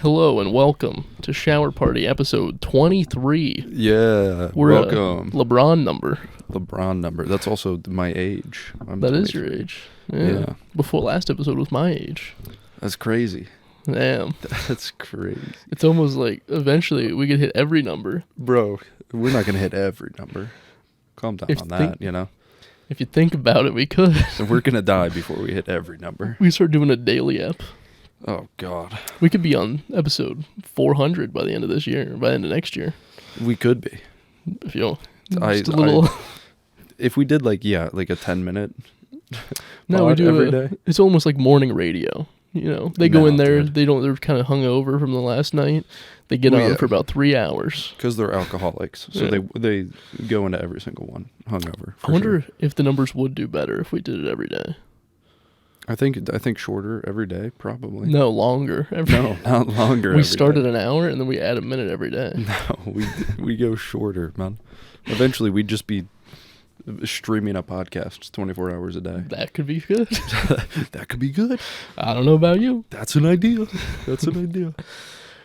Hello and welcome to Shower Party episode 23. Yeah, We're welcome. a LeBron number. LeBron number. That's also my age. That is your age. Yeah. Before last episode was my age. That's crazy. Damn. That's crazy. It's almost like eventually we could hit every number. Bro, we're not going to hit every number. Calm down on that, you know? If you think about it, we could. So we're going to die before we hit every number. We start doing a daily ep. Oh, God. We could be on episode 400 by the end of this year, by the end of next year. We could be. If you know, just a little. If we did like a 10-minute No, we do every day. It's almost like morning radio. You know, they go in there, they're kind of hungover from the last night. They get on for about 3 hours. Because they're alcoholics. So they go into every single one hungover. I wonder if the numbers would do better if we did it every day. I think shorter every day, probably. No, longer. No, not longer. We start at an hour and then we add a minute every day. No, we go shorter, man. Eventually, we'd just be streaming up podcasts 24 hours a day. That could be good. That could be good. I don't know about you. That's an idea. That's an idea.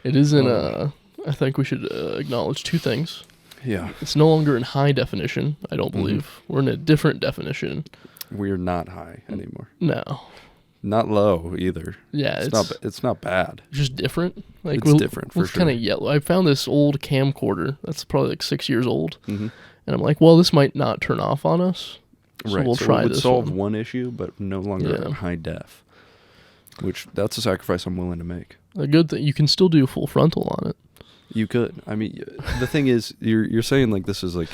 It is in I think we should acknowledge two things. Yeah. It's no longer in high definition, I don't believe. We're in a different definition. We're not high anymore. No. Not low either. Yeah, it's not bad. Just different. Like it's different for sure. Kind of yellow. I found this old camcorder that's probably like 6 years old, and I'm like, well, this might not turn off on us. So we'll try it would this. Solve one issue, but no longer in high def. Which that's a sacrifice I'm willing to make. A good thing, you can still do full frontal on it. You could. I mean, the thing is, you're saying like this is like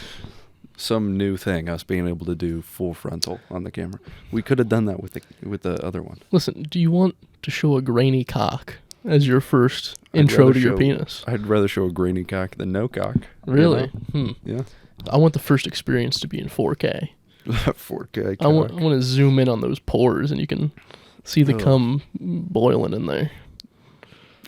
some new thing, us being able to do full frontal on the camera. We could have done that with the other one. Listen, do you want to show a grainy cock as your first intro to your penis? I'd rather show a grainy cock than no cock. Really? Yeah. I want the first experience to be in 4K. 4K cock. I want to zoom in on those pores and you can see the cum boiling in there.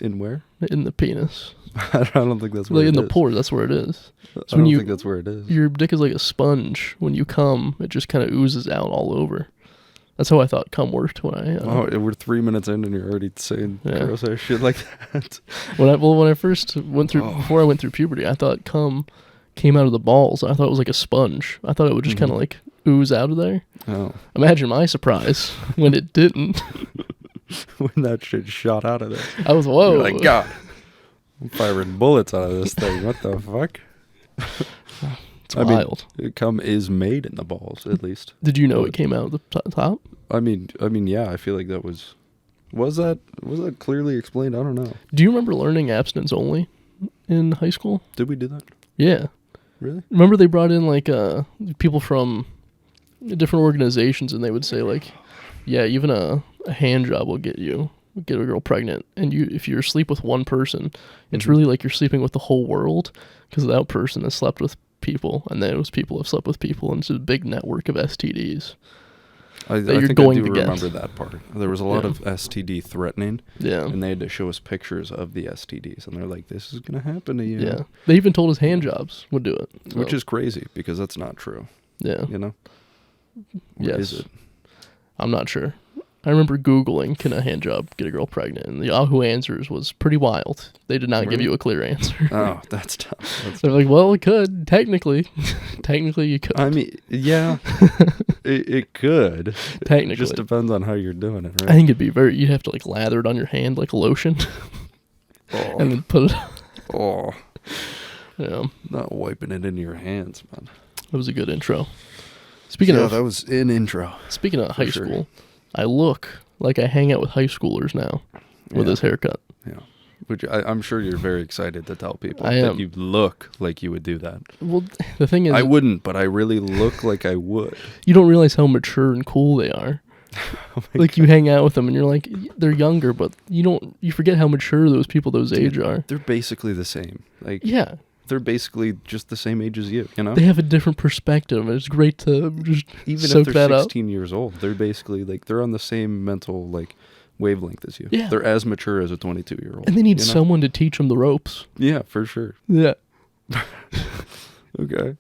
In where? In the penis. I don't think that's where it is. In the pores, that's where it is. So I don't think that's where it is. Your dick is like a sponge. When you cum, it just kind of oozes out all over. That's how I thought cum worked when I... we're 3 minutes in and you're already saying gross ass shit like that. When I first went through, before I went through puberty, I thought cum came out of the balls. I thought it was like a sponge. I thought it would just kind of like ooze out of there. Oh. Imagine my surprise when it didn't. When that shit shot out of there. I was, whoa. You're like, God, I'm firing bullets out of this thing. What the fuck? It's wild. Cum is made in the balls, at least. Did you know it came out of the top? I mean, yeah, I feel like that was that clearly explained? I don't know. Do you remember learning abstinence only in high school? Did we do that? Yeah. Really? Remember they brought in like people from different organizations and they would say like, yeah, even a hand job will get a girl pregnant, and if you sleep with one person, it's really like you're sleeping with the whole world, because that person has slept with people, and those people have slept with people, and it's a big network of STDs. I think I do remember that part. There was a lot of STD threatening, and they had to show us pictures of the STDs, and they're like, "This is gonna happen to you." Yeah, they even told us hand jobs would do it, which is crazy because that's not true. Yeah, you know. Yes. Is it? I'm not sure. I remember Googling, can a hand job get a girl pregnant? And the Yahoo answers was pretty wild. They did not give you a clear answer. Oh, that's tough. They're like, well, it could, technically. Technically, you could. I mean, yeah, it could. Technically. It just depends on how you're doing it, right? I think it'd be you'd have to like lather it on your hand like lotion. And then put it on. Yeah. Not wiping it into your hands, man. That was a good intro. Speaking of... that was an intro. Speaking of high school... I look like I hang out with high schoolers now with this haircut. Yeah. Which I'm sure you're very excited to tell people that you look like you would do that. Well, the thing is... I wouldn't, but I really look like I would. You don't realize how mature and cool they are. Like, you hang out with them and you're like, they're younger, but you forget how mature those people those age are. They're basically the same. Like, yeah. They're basically just the same age as you, you know? They have a different perspective. It's great to just even soak if they're that 16 years old, they're basically like they're on the same mental like wavelength as you. Yeah. They're as mature as a 22-year-old. And they need someone to teach them the ropes. Yeah, for sure. Yeah. Okay.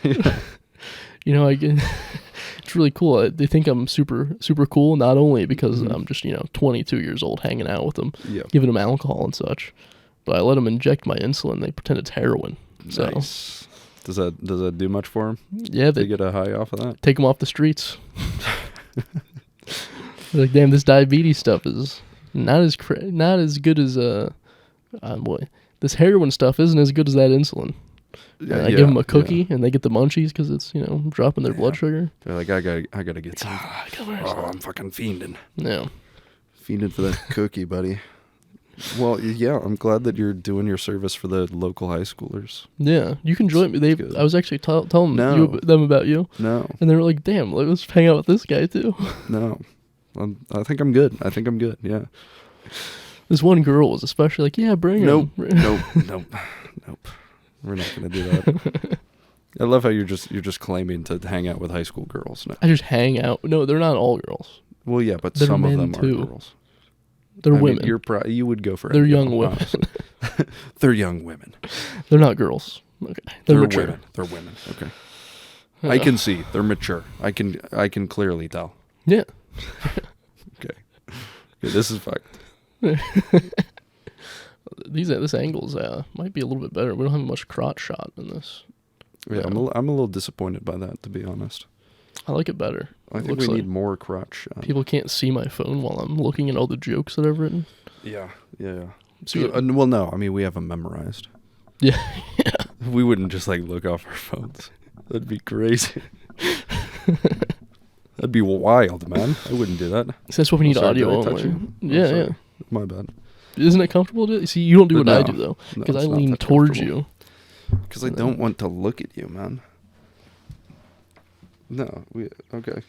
You know, It's really cool. They think I'm super super cool, not only because Mhm. I'm just 22 years old hanging out with them, Yeah. giving them alcohol and such, but I let them inject my insulin. They pretend it's heroin. So Nice. Does that do much for them? yeah, They they get a high off of that? take them off the streets. They're like, damn, this diabetes stuff is not as good as boy, this heroin stuff isn't as good as that insulin. And I give them a cookie, and they get the munchies because it's dropping their blood sugar. They're like, I gotta get some. Come here, Oh, son. I'm fucking fiending. Yeah. Fiending for that cookie, buddy. Well, yeah, I'm glad that you're doing your service for the local high schoolers. Yeah, you can join me. good. I was actually telling No. them about you, No, and they were like, "Damn, let's hang out with this guy too." no. I think I'm good. Yeah. This one girl was especially like, "Yeah, bring Nope. him." Nope. We're not gonna do that. I love how you're just claiming to hang out with high school girls now. I just hang out. No, they're not all girls. Well, yeah, but They're some of men them too. are girls. They're I mean, women. you would go for They're any of young them, women. honestly. They're young women. They're not girls. Okay, they're mature. women. They're women. Okay. I can see they're mature. I can clearly tell. Yeah. Okay. This is fucked. This angle's might be a little bit better. We don't have much crotch shot in this. Yeah, I'm a little disappointed by that, to be honest. I like it better. I It think looks we like need more crotch shot. people can't see my phone while I'm looking at all the jokes that I've written. Yeah. So, Well, no, I mean we have them memorized. yeah. We wouldn't just like look off our phones. That'd be crazy. That'd be wild, man. I wouldn't do that. So that's what we need Sorry, audio did I touch only. you? Yeah, sorry. yeah. My bad. Isn't it comfortable to see? You don't do what No. I do though, No, because I it's not lean that towards comfortable. you. Because I don't want to look at you, man. No, okay.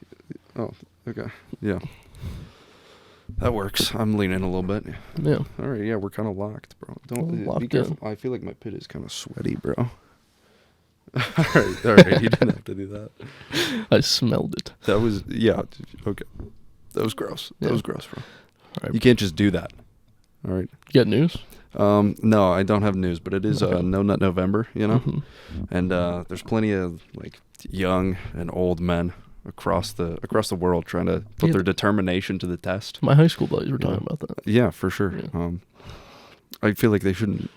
Oh, okay. Yeah. That works. I'm leaning a little bit. Yeah. All right, yeah, we're kind of locked, bro. We're Don't be locked careful. in. I feel like my pit is kind of sweaty, bro. all right. You didn't have to do that. I smelled it. That was okay. That was gross. That Yeah. was gross, bro. All right. You can't just do that. All right. You got news? No, I don't have news, but it is Okay. No Nut November, you know, Mhm. and there's plenty of like young and old men across the world trying to put Yeah. their determination to the test. My high school buddies were Yeah. talking about that. Yeah, for sure. Yeah. I feel like they shouldn't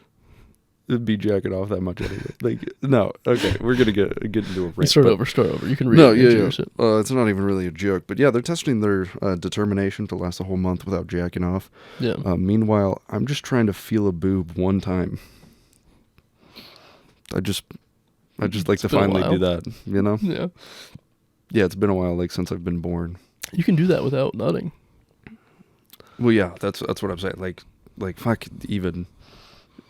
be jacking off that much anyway. Like, no, okay, we're gonna get into a rant. Start but- over. You can read No, it. yeah. introduce it. It's not even really a joke, but yeah, they're testing their determination to last a whole month without jacking off. Yeah. Meanwhile, I'm just trying to feel a boob one time. I just like It's to been a finally while. do that, you know? Yeah. Yeah, it's been a while, like since I've been born. You can do that without nutting. Well, yeah, that's what I'm saying. Like fuck, even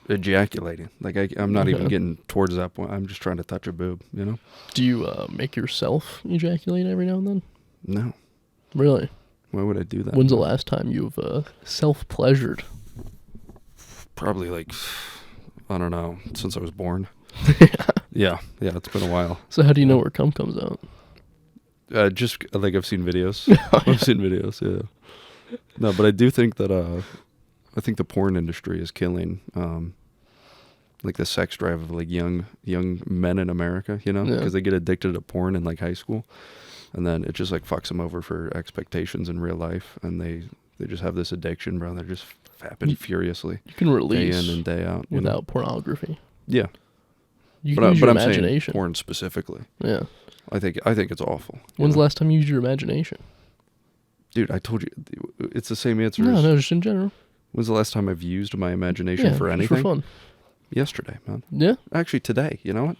ejaculating. Like I'm not even Okay. getting towards that point. I'm just trying to touch a boob, you know? Do you make yourself ejaculate every now and then? No, Really? why would I do that? When's the last time you've self-pleasured? Probably like I don't know, since I was born. Yeah, it's been a while. So how do you know where cum comes out? Just like I've seen videos. I've seen videos. Yeah. No, but I do think that I think the porn industry is killing like the sex drive of like young men in America. You know, Yeah. because they get addicted to porn in like high school, and then it just like fucks them over for expectations in real life, and they just have this addiction, bro. They're just fapping furiously You can day release in and day out. You know? without pornography. Yeah, You but can use your I'm saying imagination. porn specifically. Yeah. I think it's awful. you When's the know? last time you used your imagination? Dude, I told you, it's the same answer. No, as, no, just in general. When's the last time I've used my imagination Yeah, for just anything? for fun. Yesterday, man. Yeah. Actually, today. You know what?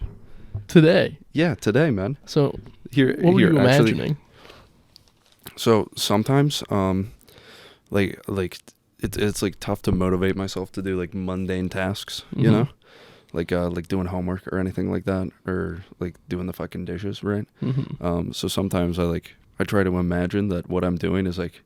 Today. Yeah, today, man. So Here, what were you actually, imagining? So sometimes, like it's like tough to motivate myself to do like mundane tasks. You Mhm. know, like doing homework or anything like that, or like doing the fucking dishes, right? Mm-hmm. So sometimes I try to imagine that what I'm doing is like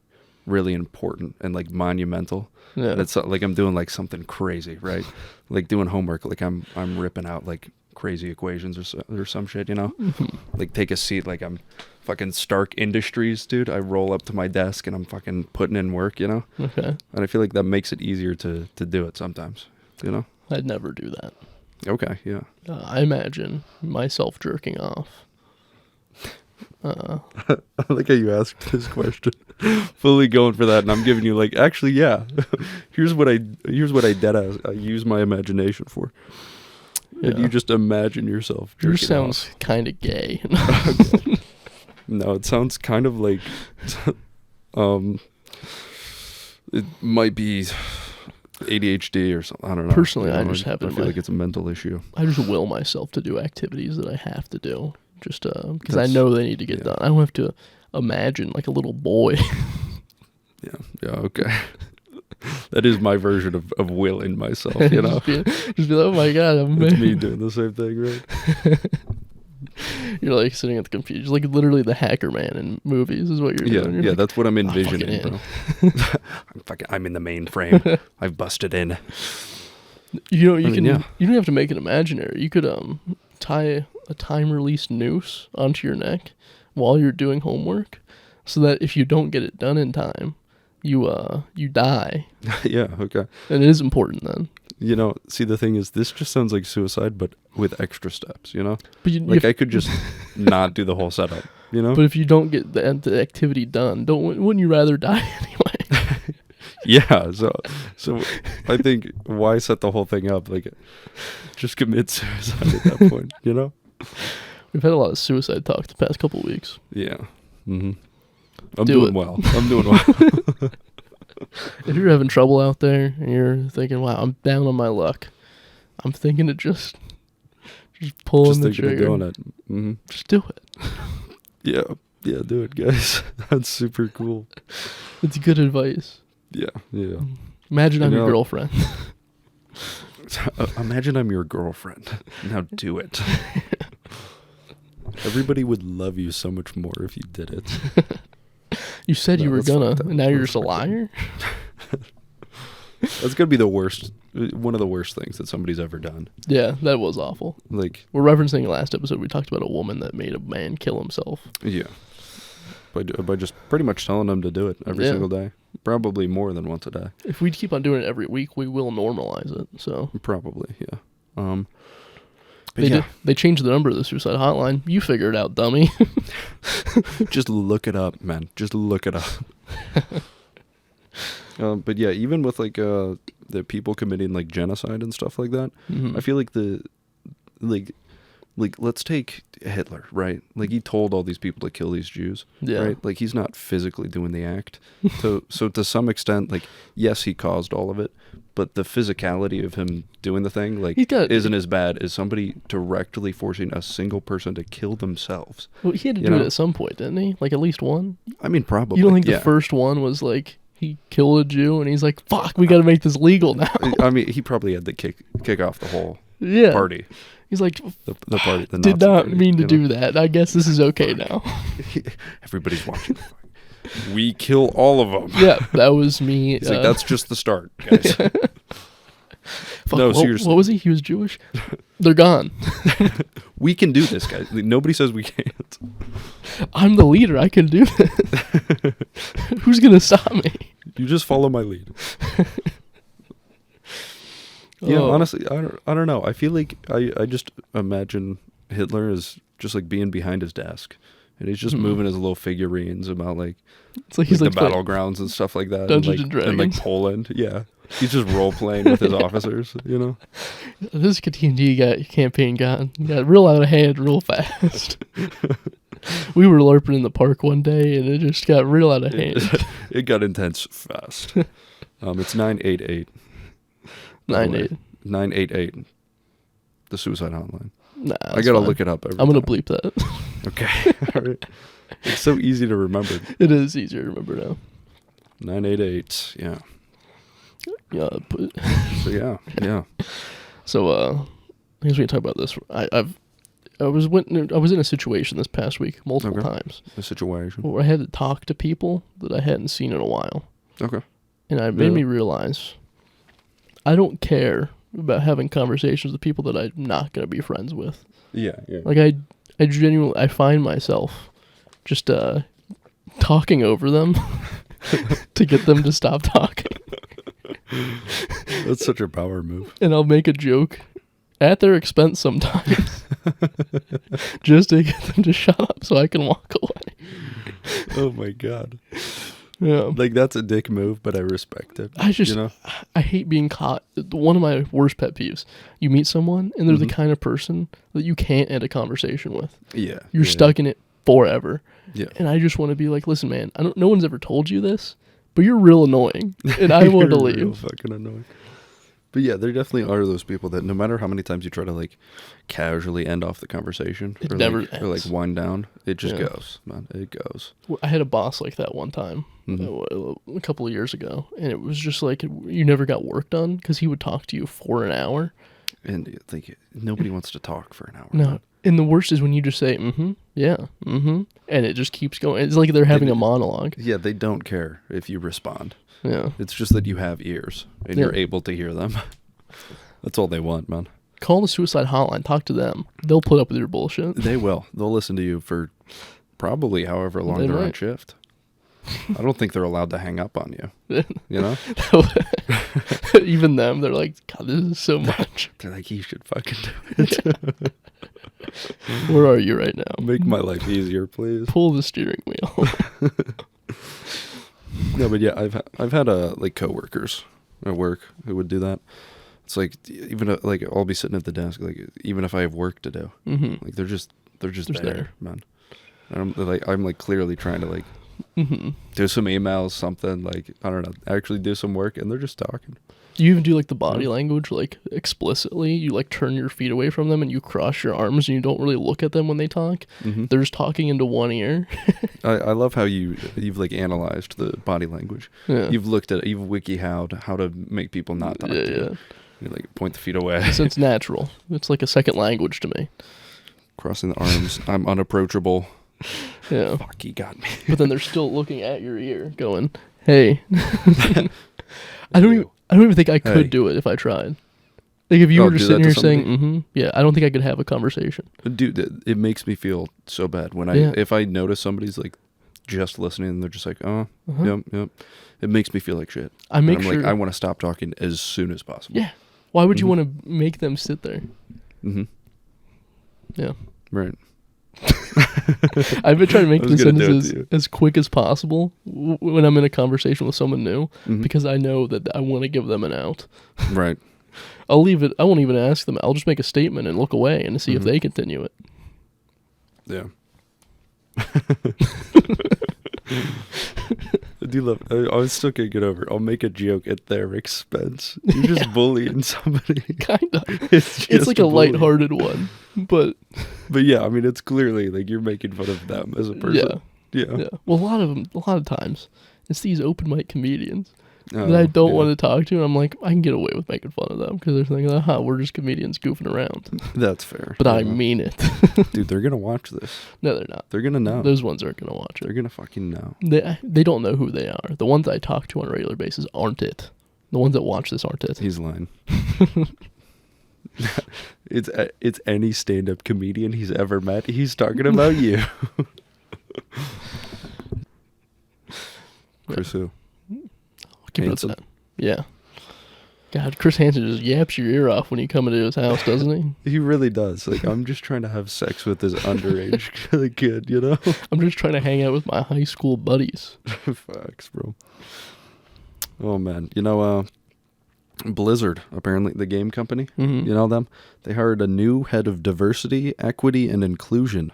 really important and like monumental. Yeah. And it's like I'm doing like something crazy, right? Like doing homework, like I'm ripping out like crazy equations or some shit, you know? Mhm. Like take a seat, like I'm fucking Stark Industries, dude. I roll up to my desk and I'm fucking putting in work, you know? Okay. And I feel like that makes it easier to do it sometimes, you know? I'd never do that. Okay, yeah. I imagine myself jerking off. Uh, I like how you asked this question, fully going for that, and I'm giving you like, actually, yeah. here's what I I use my imagination for, and you just imagine yourself. Yours jerking sounds kind of gay. off. No, it sounds kind of like, it might be ADHD or something. I don't know. Personally, I know, just have I it in feel my- like it's a mental issue. I just will myself to do activities that I have to do, just because I That's- know they need to get yeah. done. I don't have to imagine like a little boy. Yeah, okay. That is my version of willing myself, you know? just be like, oh my god, I'm It's me doing the same thing, right? You're like sitting at the computer, just like literally the hacker man in movies is what you're Yeah, doing. You're yeah, like, that's what I'm fucking envisioning, in. bro. I'm in the mainframe. I've busted in. You know, I mean, yeah. you don't have to make it imaginary. You could tie a time release noose onto your neck while you're doing homework, so that if you don't get it done in time, you die. Yeah, okay. And it is important then. You know, see, the thing is, this just sounds like suicide, but with extra steps, you know? But Like, I could just not do the whole setup, you know? but if you don't get the activity done, wouldn't you rather die anyway? Yeah, so I think, why set the whole thing up? Like, just commit suicide at that point, you know? We've had a lot of suicide talk the past couple weeks. Yeah. Mm-hmm. I'm Do doing it. well. I'm doing well. If you're having trouble out there and you're thinking, wow, I'm down on my luck, I'm thinking of just pulling Just the thinking of trigger. doing it. Mm-hmm. Just do it. Yeah, do it, guys. That's super cool. It's good advice. Yeah. Imagine I'm You your know- girlfriend. Imagine I'm your girlfriend. Now do it. Everybody would love you so much more if you did it. You said No, you were that's gonna, fucked up. and now you're That's just a fucked up. liar? That's gonna be the worst. One of the worst things that somebody's ever done. Yeah, that was awful. Like, We're referencing last episode, we talked about a woman that made a man kill himself. yeah, by just pretty much telling them to do it every Yeah. single day. Probably more than once a day. If we keep on doing it every week, we will normalize it. So Probably, yeah. But they changed the number of the suicide hotline. You figure it out, dummy. just look it up, man. Just look it up. But yeah, even with like the people committing like genocide and stuff like that, Mhm. I feel like like let's take Hitler, right? Like, he told all these people to kill these Jews, Yeah. right? Like, he's not physically doing the act. So to some extent, like, yes, he caused all of it, but the physicality of him doing the thing, like, isn't as bad as somebody directly forcing a single person to kill themselves. Well, he had to You do it know? at some point, didn't he? Like at least one. I mean, probably. You don't think yeah. the first one was like he killed a Jew and he's like, "Fuck, we got to make this legal now." I mean, he probably had to kick off the whole Yeah. party. He's like, The party. The did Nazi not party, mean to you do know? that. I guess this is okay now. Everybody's watching. We kill all of them. Yeah, that was me. He's like, that's just the start, guys. Fuck, no, what, seriously. What was he? He was Jewish. They're gone. We can do this, guys. Nobody says we can't. I'm the leader. I can do this. Who's gonna stop me? You just follow my lead. Yeah, Oh. honestly, I don't know. I feel like I just imagine Hitler as just like being behind his desk, and he's just moving his little figurines about like, It's like he's the like playing- battlegrounds and stuff like that, Dungeons and, and and like Dragons. Poland. Yeah, he's just role playing with his officers. You know. This TNT campaign got real out of hand real fast. We were LARPing in the park one day, and it just got real out of hand. It got intense fast. It's 988. 9-8. 988. The suicide hotline. Nah, I gotta look it up. Every I'm gonna time. bleep that. Okay. All right. It's so easy to remember. It is easier to remember now. 988. Yeah. Yeah. So yeah. So I guess we can talk about this. I was in a situation this past week multiple Okay. times The situation. where I had to talk to people that I hadn't seen in a while, Okay. and it made Yeah. me realize I don't care about having conversations with people that I'm not gonna be friends with. Yeah. Like I genuinely find myself just talking over them to get them to stop talking, That's such a power move. and I'll make a joke at their expense sometimes. just to get them to shut up so I can walk away. Oh my god. Yeah. Like, that's a dick move, but I respect it. I hate being caught. One of my worst pet peeves. You meet someone and they're the kind of person that you can't end a conversation with. Yeah. You're stuck in it forever. Yeah. And I just want to be like, listen, man, no one's ever told you this, but you're real annoying. And I want to leave. Real fucking annoying. But yeah, there definitely are those people that no matter how many times you try to like casually end off the conversation It never or like ends. wind down, it just goes, man. It goes. I had a boss like that one time a couple of years ago, and it was just like you never got work done because he would talk to you for an hour. And you think nobody wants to talk for an hour. No. Man. And the worst is when you just say, yeah, and it just keeps going. It's like they're having a monologue. Yeah, they don't care if you respond. Yeah. It's just that you have ears and you're able to hear them. That's all they want, man. Call the suicide hotline. Talk to them. They'll put up with your bullshit. They will. They'll listen to you for probably however long they're on shift. I don't think they're allowed to hang up on you. You know? Even them, they're like, God, this is so much. They're like, you should fucking do it. Where are you right now? Make my life easier, please. Pull the steering wheel. No, but yeah, I've had like coworkers at work who would do that. It's like even like I'll be sitting at the desk, like even if I have work to do, like they're just there, man. And I'm like clearly trying to like do some emails, something like I don't know, actually do some work, and they're just talking. Do you even do like the body language, like explicitly? You like turn your feet away from them and you cross your arms and you don't really look at them when they talk. They're just talking into one ear. I love how you've like analyzed the body language. Yeah. You've looked at you've wiki-how'd how to make people not talk to you. You like point the feet away. So it's natural. It's like a second language to me. Crossing the arms. I'm unapproachable. Yeah. Fuck, he got me. But then they're still looking at your ear, going, "Hey." I don't even think I could do it if I tried. Like if you were just sitting here saying, yeah, I don't think I could have a conversation. Dude, it makes me feel so bad when if I notice somebody's like just listening and they're just like, yep. It makes me feel like shit. I'm like, I want to stop talking as soon as possible. Yeah. Why would you want to make them sit there? Yeah. Right. I've been trying to make the sentences as quick as possible when I'm in a conversation with someone new because I know that I want to give them an out. Right. I'll leave it. I won't even ask them. I'll just make a statement and look away and see if they continue it. Yeah. I do love. I still can't get over. I'll make a joke at their expense. You're just bullying somebody. Kinda. It's like a lighthearted one, but yeah, I mean, it's clearly like you're making fun of them as a person. Yeah. Well, a lot of times, it's these open mic comedians that I don't want to talk to, and I'm like, I can get away with making fun of them because they're thinking, we're just comedians goofing around. That's fair. But I mean it. Dude, they're gonna watch this. No, they're not. They're gonna know. Those ones aren't gonna watch it. They're gonna fucking know. They don't know who they are. The ones I talk to on a regular basis aren't it. The ones that watch this aren't it. He's lying. It's any stand-up comedian he's ever met. He's talking about you. Chris who? Hansen. Yeah. God, Chris Hansen just yaps your ear off when you come into his house, doesn't he? He really does. Like, I'm just trying to have sex with this underage kid, you know? I'm just trying to hang out with my high school buddies. Facts, bro. Oh, man. You know, Blizzard, apparently, the game company, you know them? They hired a new head of diversity, equity, and inclusion,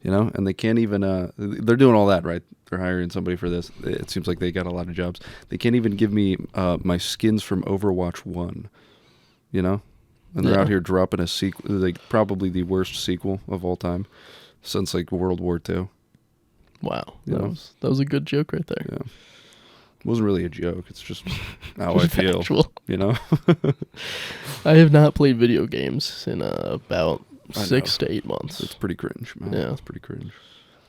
you know? And they can't even, they're doing all that, right? They're hiring somebody for this. It seems like they got a lot of jobs. They can't even give me my skins from Overwatch 1, you know? And they're out here dropping a sequel, like probably the worst sequel of all time since like World War II. Wow. That was a good joke right there. Yeah. It wasn't really a joke. It's just how I feel, factual. You know? I have not played video games in about 6 to 8 months. It's pretty cringe, man. Yeah. It's pretty cringe.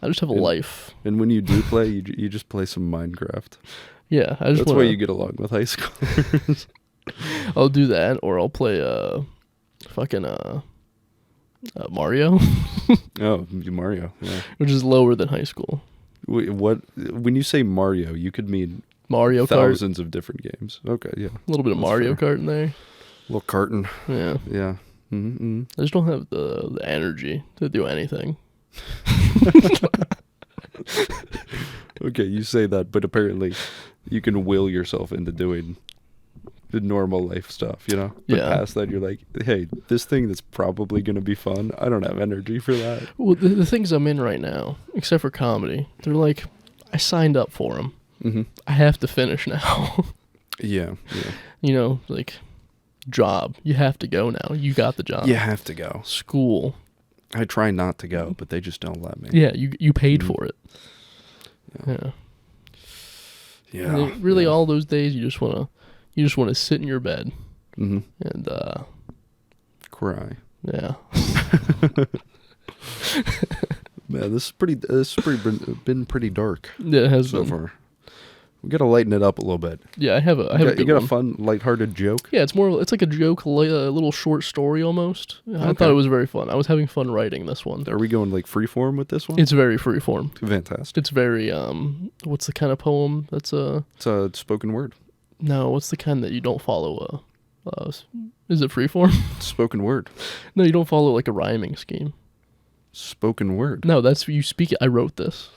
I just have a life. And when you do play, you just play some Minecraft. Yeah. That's why you get along with high schoolers. I'll do that, or I'll play fucking Mario. Oh, Mario. Yeah. Which is lower than high school. Wait, what? When you say Mario, you could mean Mario thousands Kart. of different games. Okay, yeah. A little bit of Mario Kart in there. A little karting. Yeah. Yeah. Mm-hmm. I just don't have the energy to do anything. Okay, you say that, but apparently you can will yourself into doing the normal life stuff, you know? But Yeah. past that, you're like, hey, this thing that's probably going to be fun, I don't have energy for that. Well, the things I'm in right now, except for comedy, they're like, I signed up for them. Mm-hmm. I have to finish now. Yeah, yeah. You know, like, job. You have to go now. You got the job. You have to go. School. I try not to go, but they just don't let me. Yeah, you paid Mhm. for it. Yeah. And then really, all those days, you just wanna sit in your bed Mm-hmm. and Cry. yeah. Man, this been pretty dark Yeah, it has so been. far. We gotta lighten it up a little bit. Yeah, I have a You good got one. a fun, lighthearted joke? Yeah, it's like a joke, like a little short story almost. I Okay. thought it was very fun. I was having fun writing this one. Are we going like freeform with this one? It's very freeform. Fantastic. It's very what's the kind of poem that's It's a spoken word. no, what's the kind that you don't follow is it freeform? Spoken word. No, you don't follow like a rhyming scheme. Spoken word. No, that's you speak it. I wrote this.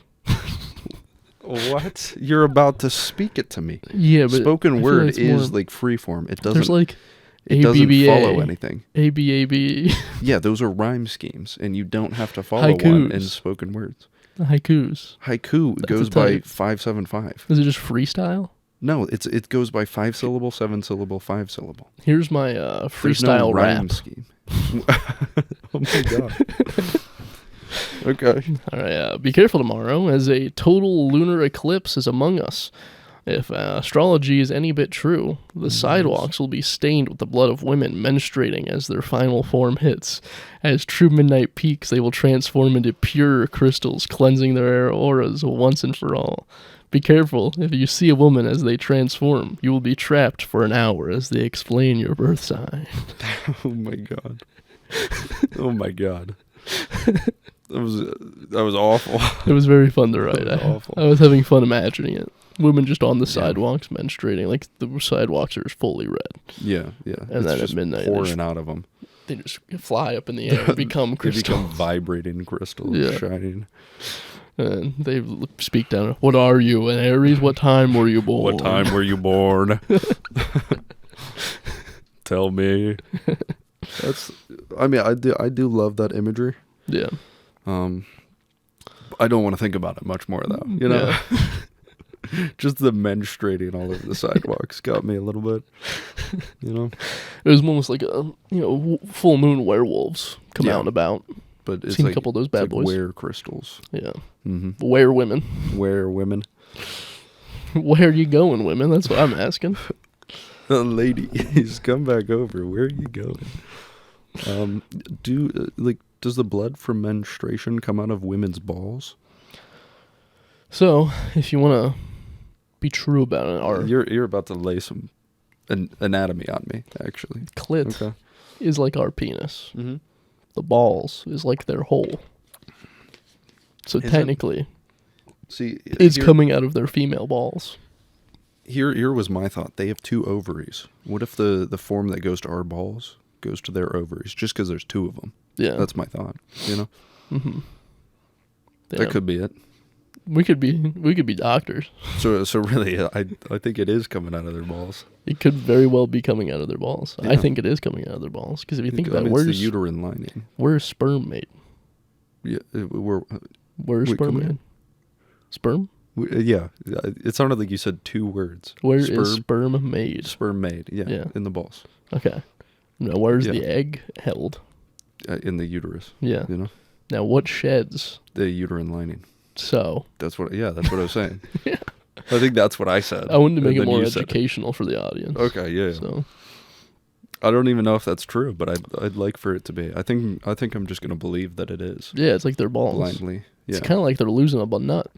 What? You're about to speak it to me. Yeah, but Spoken I feel word it's is more- like freeform. It there's doesn't. like It doesn't ABBA, follow anything. ABAB, Yeah, those are rhyme schemes, and you don't have to follow one in Haikus. spoken words. haikus. Haiku That's goes a by type. 575. Is it just freestyle? No, it goes by 5 syllable, 7 syllable, 5 syllable. Here's my There's freestyle no rhyme rap. scheme. Oh my god. Okay. All right, be careful tomorrow, as a total lunar eclipse is among us. If astrology is any bit true, the sidewalks will be stained with the blood of women menstruating as their final form hits. As true midnight peaks, they will transform into pure crystals, cleansing their auras once and for all. Be careful, if you see a woman as they transform, you will be trapped for an hour as they explain your birth sign. Oh my god. Oh my god. That was awful. It was very fun to write. That was awful. I was having fun imagining it. Women just on the sidewalks menstruating, like the sidewalks are fully red. Yeah, yeah. And then at just midnight, they pouring just- out of them. They just fly up in the air and become They crystal. become vibrating crystals, Yeah. shining. And they speak down. What are you, an Aries? What time were you born? What time were you born? Tell me. I mean, I do love that imagery. Yeah. I don't want to think about it much more though. You know, Yeah. just the menstruating all over the sidewalks got me a little bit. You know, It was almost like full moon werewolves come Yeah. out and about. but it's Seen a like couple of those it's bad like boys. wear crystals. Yeah. Mm-hmm. Where women? Where women, Where are you going, women? That's what I'm asking. ladies, come back over. Where are you going? Does the blood from menstruation come out of women's balls? So, if you want to be true about it, our You're about to lay some anatomy on me, actually. clit Okay. is like our penis. Mm-hmm. The balls is like their hole. So Is it? technically, See, it's coming out of their female balls. Here was my thought. They have 2 ovaries. What if the form that goes to our balls goes to their ovaries? Just because there's 2 of them. Yeah. That's my thought. You know, Mm-hmm. that could be it. We could be doctors. So really, I think it is coming out of their balls. It could very well be coming out of their balls. I Yeah. think it is coming out of their balls because if you think I about mean, it, it's the uterine lining. where's sperm made? Yeah, Where's Wait, sperm come made? Sperm? yeah. It sounded like you said 2 words. Where is sperm made? Sperm made? Yeah, Yeah. in the balls, Okay. Now where's Yeah. the egg held? in the uterus. Yeah. You know, Now what sheds? the uterine lining. So That's what I was saying. Yeah. I think that's what I said. I wanted to make and it then more you said it. educational for the audience. Okay, yeah. So I don't even know if that's true, but I'd like for it to be. I think I'm just gonna believe that it is yeah, it's like their balls. blindly. Yeah, It's kind of like they're losing a nut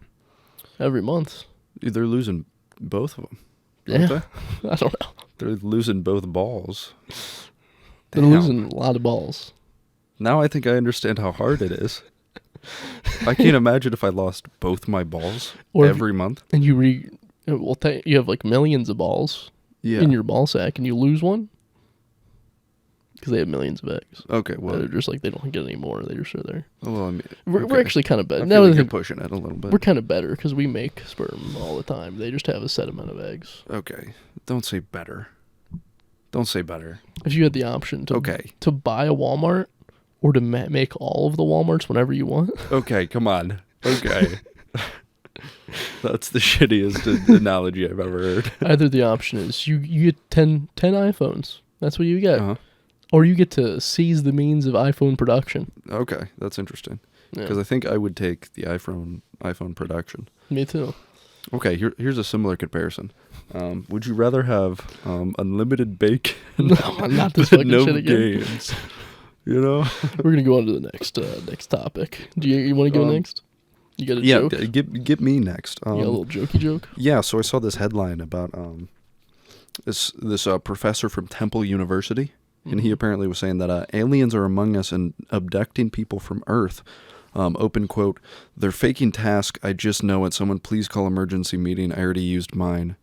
every month. they're losing both of them. Yeah. I don't know. They're losing both balls. They're Damn. losing a lot of balls. Now I think I understand how hard it is. I can't imagine if I lost both my balls Or if- every month. And you you have like millions of balls Yeah, in your ball sack, and you lose one. because they have millions of eggs. Okay, Well, well, they're just like they don't get any more. They just are there. well, I mean, We're okay. actually kind of I better. feel Now like that you're I think- pushing it a little bit. we're kind of better because we make sperm all the time. They just have a set amount of eggs. Okay, don't say better. Don't say better. If you had the option to to buy a Walmart or to make all of the Walmarts whenever you want, Okay, come on. Okay. That's the shittiest analogy I've ever heard. either the option is you get 10 iPhones. That's what you get. Uh-huh. Or you get to seize the means of iPhone production. Okay, that's interesting. Yeah. Because I think I would take the iPhone production. Me too. Okay, here's a similar comparison. Would you rather have unlimited bacon No, not this but fucking no shit again. games? You know? We're gonna go on to the next topic. Do you want to go next? You got a joke? Get me next. You got a little jokey joke? Yeah, so I saw this headline about this professor from Temple University, and he apparently was saying that aliens are among us and abducting people from Earth. Open quote, "They're faking task. I just know it. Someone please call emergency meeting. I already used mine."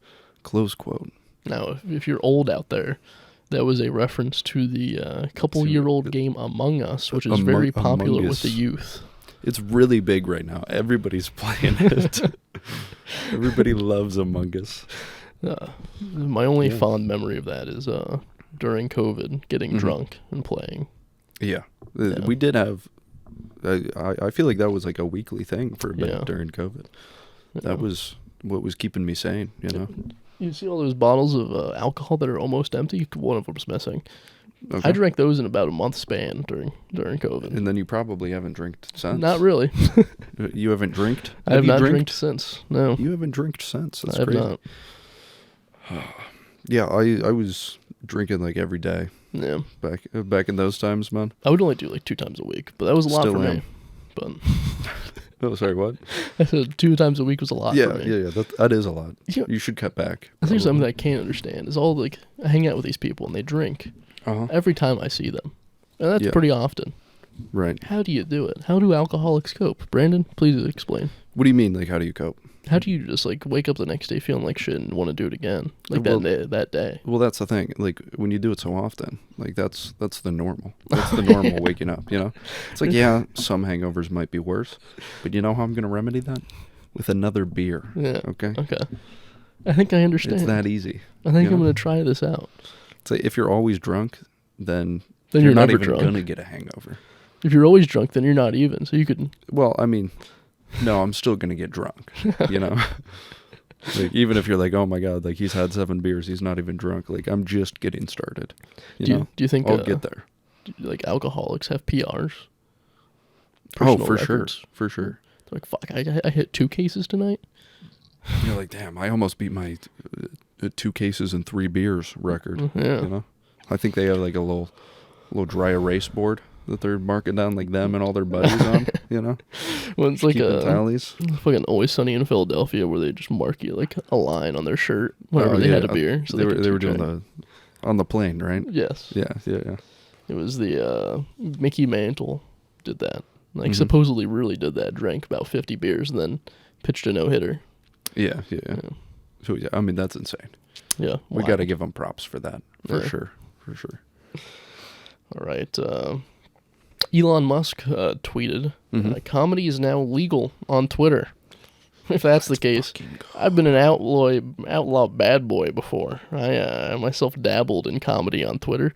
Close quote. Now, if you're old out there, that was a reference to the couple-year-old game Among Us, which is very popular Among with the Us. youth. It's really big right now. Everybody's playing it. Everybody loves Among Us. My only fond memory of that is during COVID, getting drunk and playing. Yeah. We did have. I feel like that was like a weekly thing for a bit during COVID. That was what was keeping me sane, you know? You see all those bottles of alcohol that are almost empty? One of them's missing. Okay. I drank those in about a month span during COVID. And then you probably haven't drinked since. Not really. You haven't drinked? I have you not drinked? drank since. No. You haven't drinked since. That's I have crazy. not. Yeah, I was drinking like every day Yeah. back in those times, man. I would only do like 2 times a week, but that was a lot Still for am. me. But Oh, sorry, what? I said 2 times a week was a lot Yeah, for me. yeah. That is a lot. You- You should cut back. I think something that I can't understand is all like I hang out with these people and they drink Uh-huh. every time I see them. And that's Yeah. pretty often. Right. How do you do it? How do alcoholics cope? Brandon, please explain. What do you mean? Like, how do you cope? How do you just like wake up the next day feeling like shit and want to do it again? Like Well- that day. Well, that's the thing. Like, when you do it so often, like that's the normal. That's the normal waking up, you know? It's like, yeah, some hangovers might be worse, but you know how I'm going to remedy that? With another beer. Yeah. Okay? Okay. I think I understand. It's that easy. I think you I'm know? going to try this out. It's like, if you're always drunk, then Then you're not never even drunk. going to get a hangover. If you're always drunk, then you're not even. So you could. Well, I mean, no, I'm still going to get drunk, you know? Like, even if you're like, oh my God, like he's had 7 beers, he's not even drunk. Like, I'm just getting started. You Do you think I'll get there. like alcoholics have PRs? Oh, Personal for records? sure. For sure. They're like, fuck, I hit 2 cases tonight. You're like, damn, I almost beat my 2 cases and 3 beers record. Yeah. You know? I think they have like a little dry erase board that they're marking down like them and all their buddies on, you know? Well, it's like Keeping tallies. it's fucking Always Sunny in Philadelphia where they just mark you like a line on their shirt whenever they had a beer. So they could were keep doing track. on the plane, right? Yes. Yeah. It was the Mickey Mantle did that. Like Mhm. supposedly really did that. Drank about 50 beers and then pitched a no-hitter. Yeah. So, yeah, I mean, that's insane. Yeah. We wow. got to give them props for that, for Yeah. sure. All right. Elon Musk tweeted, Mhm. comedy is now legal on Twitter. If that's the case, I've been an outlaw bad boy before. I myself dabbled in comedy on Twitter.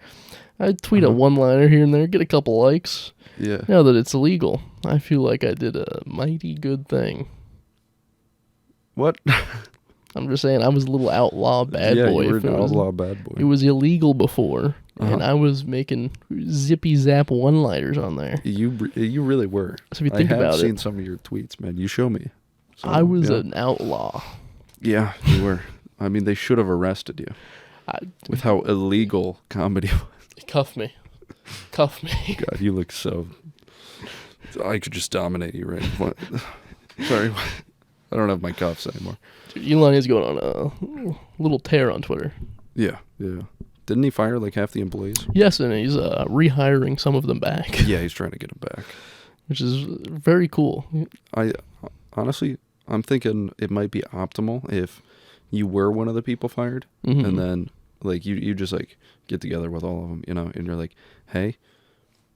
I'd tweet a one-liner here and there, get a couple likes. Yeah. Now that it's illegal, I feel like I did a mighty good thing. What? I'm just saying, I was a little outlaw bad boy. You were if an it was- outlaw bad boy. It was illegal before, and Uh-huh. I was making zippy zap one-liners on there. You really were. So if you think I have about seen it, some of your tweets, man. You show me. So, I was yeah. an outlaw. Yeah, you were. I mean, they should have arrested you with how illegal comedy was. Cuff me. God, you look so. I could just dominate you, right? What? Sorry, I don't have my cuffs anymore. Dude, Elon is going on a little tear on Twitter. Yeah. Didn't he fire like half the employees? Yes, and he's rehiring some of them back, Yeah, he's trying to get them back. which is very cool. Honestly, I'm thinking it might be optimal if you were one of the people fired, Mhm. and then like you just like get together with all of them, and you're like, hey,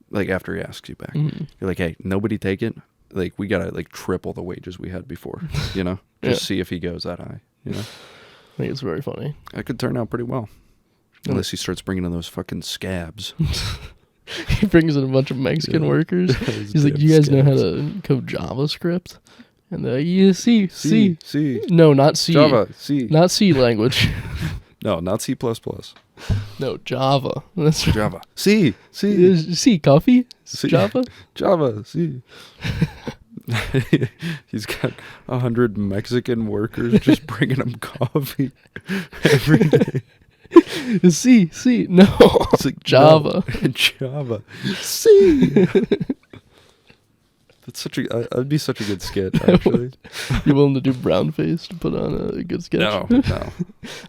like after he asks you back, Mm-hmm. you're like, hey, nobody take it. Like we gotta like triple the wages we had before, just Yeah. see if he goes that high. I think it's very funny. That could turn out pretty well, unless he starts bringing in those fucking scabs. He brings in a bunch of Mexican Yeah. workers. Those He's like, damn "Do you guys know how scabs. to code JavaScript?" And they're like, "Yeah, C, C, C, no, not C, Java, C. not C language, No, not C++. no Java. That's right. Java. C, C, C coffee, C. Java." Java, C. He's got 100 Mexican workers just bringing him coffee every day. C, no, It's like Java. no, Java. C. That's that'd be such a good skit, actually. You willing to do brown face to put on a good sketch? No.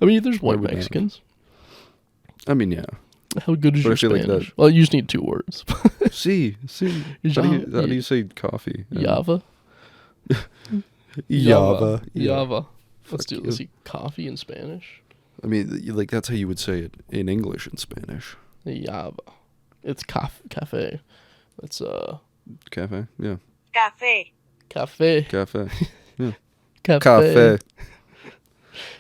I mean, there's white would not. Mexicans. I mean, yeah. How good is But I your feel like Spanish? that- Well, you just need 2 words. C. How do you say coffee? Java. Java. Yeah. Java. Let's Fuck let's you. see coffee in Spanish. I mean, like that's how you would say it in English and Spanish. Java. It's cafe. It's Cafe. Yeah. Café. cafe. Cafe. Cafe.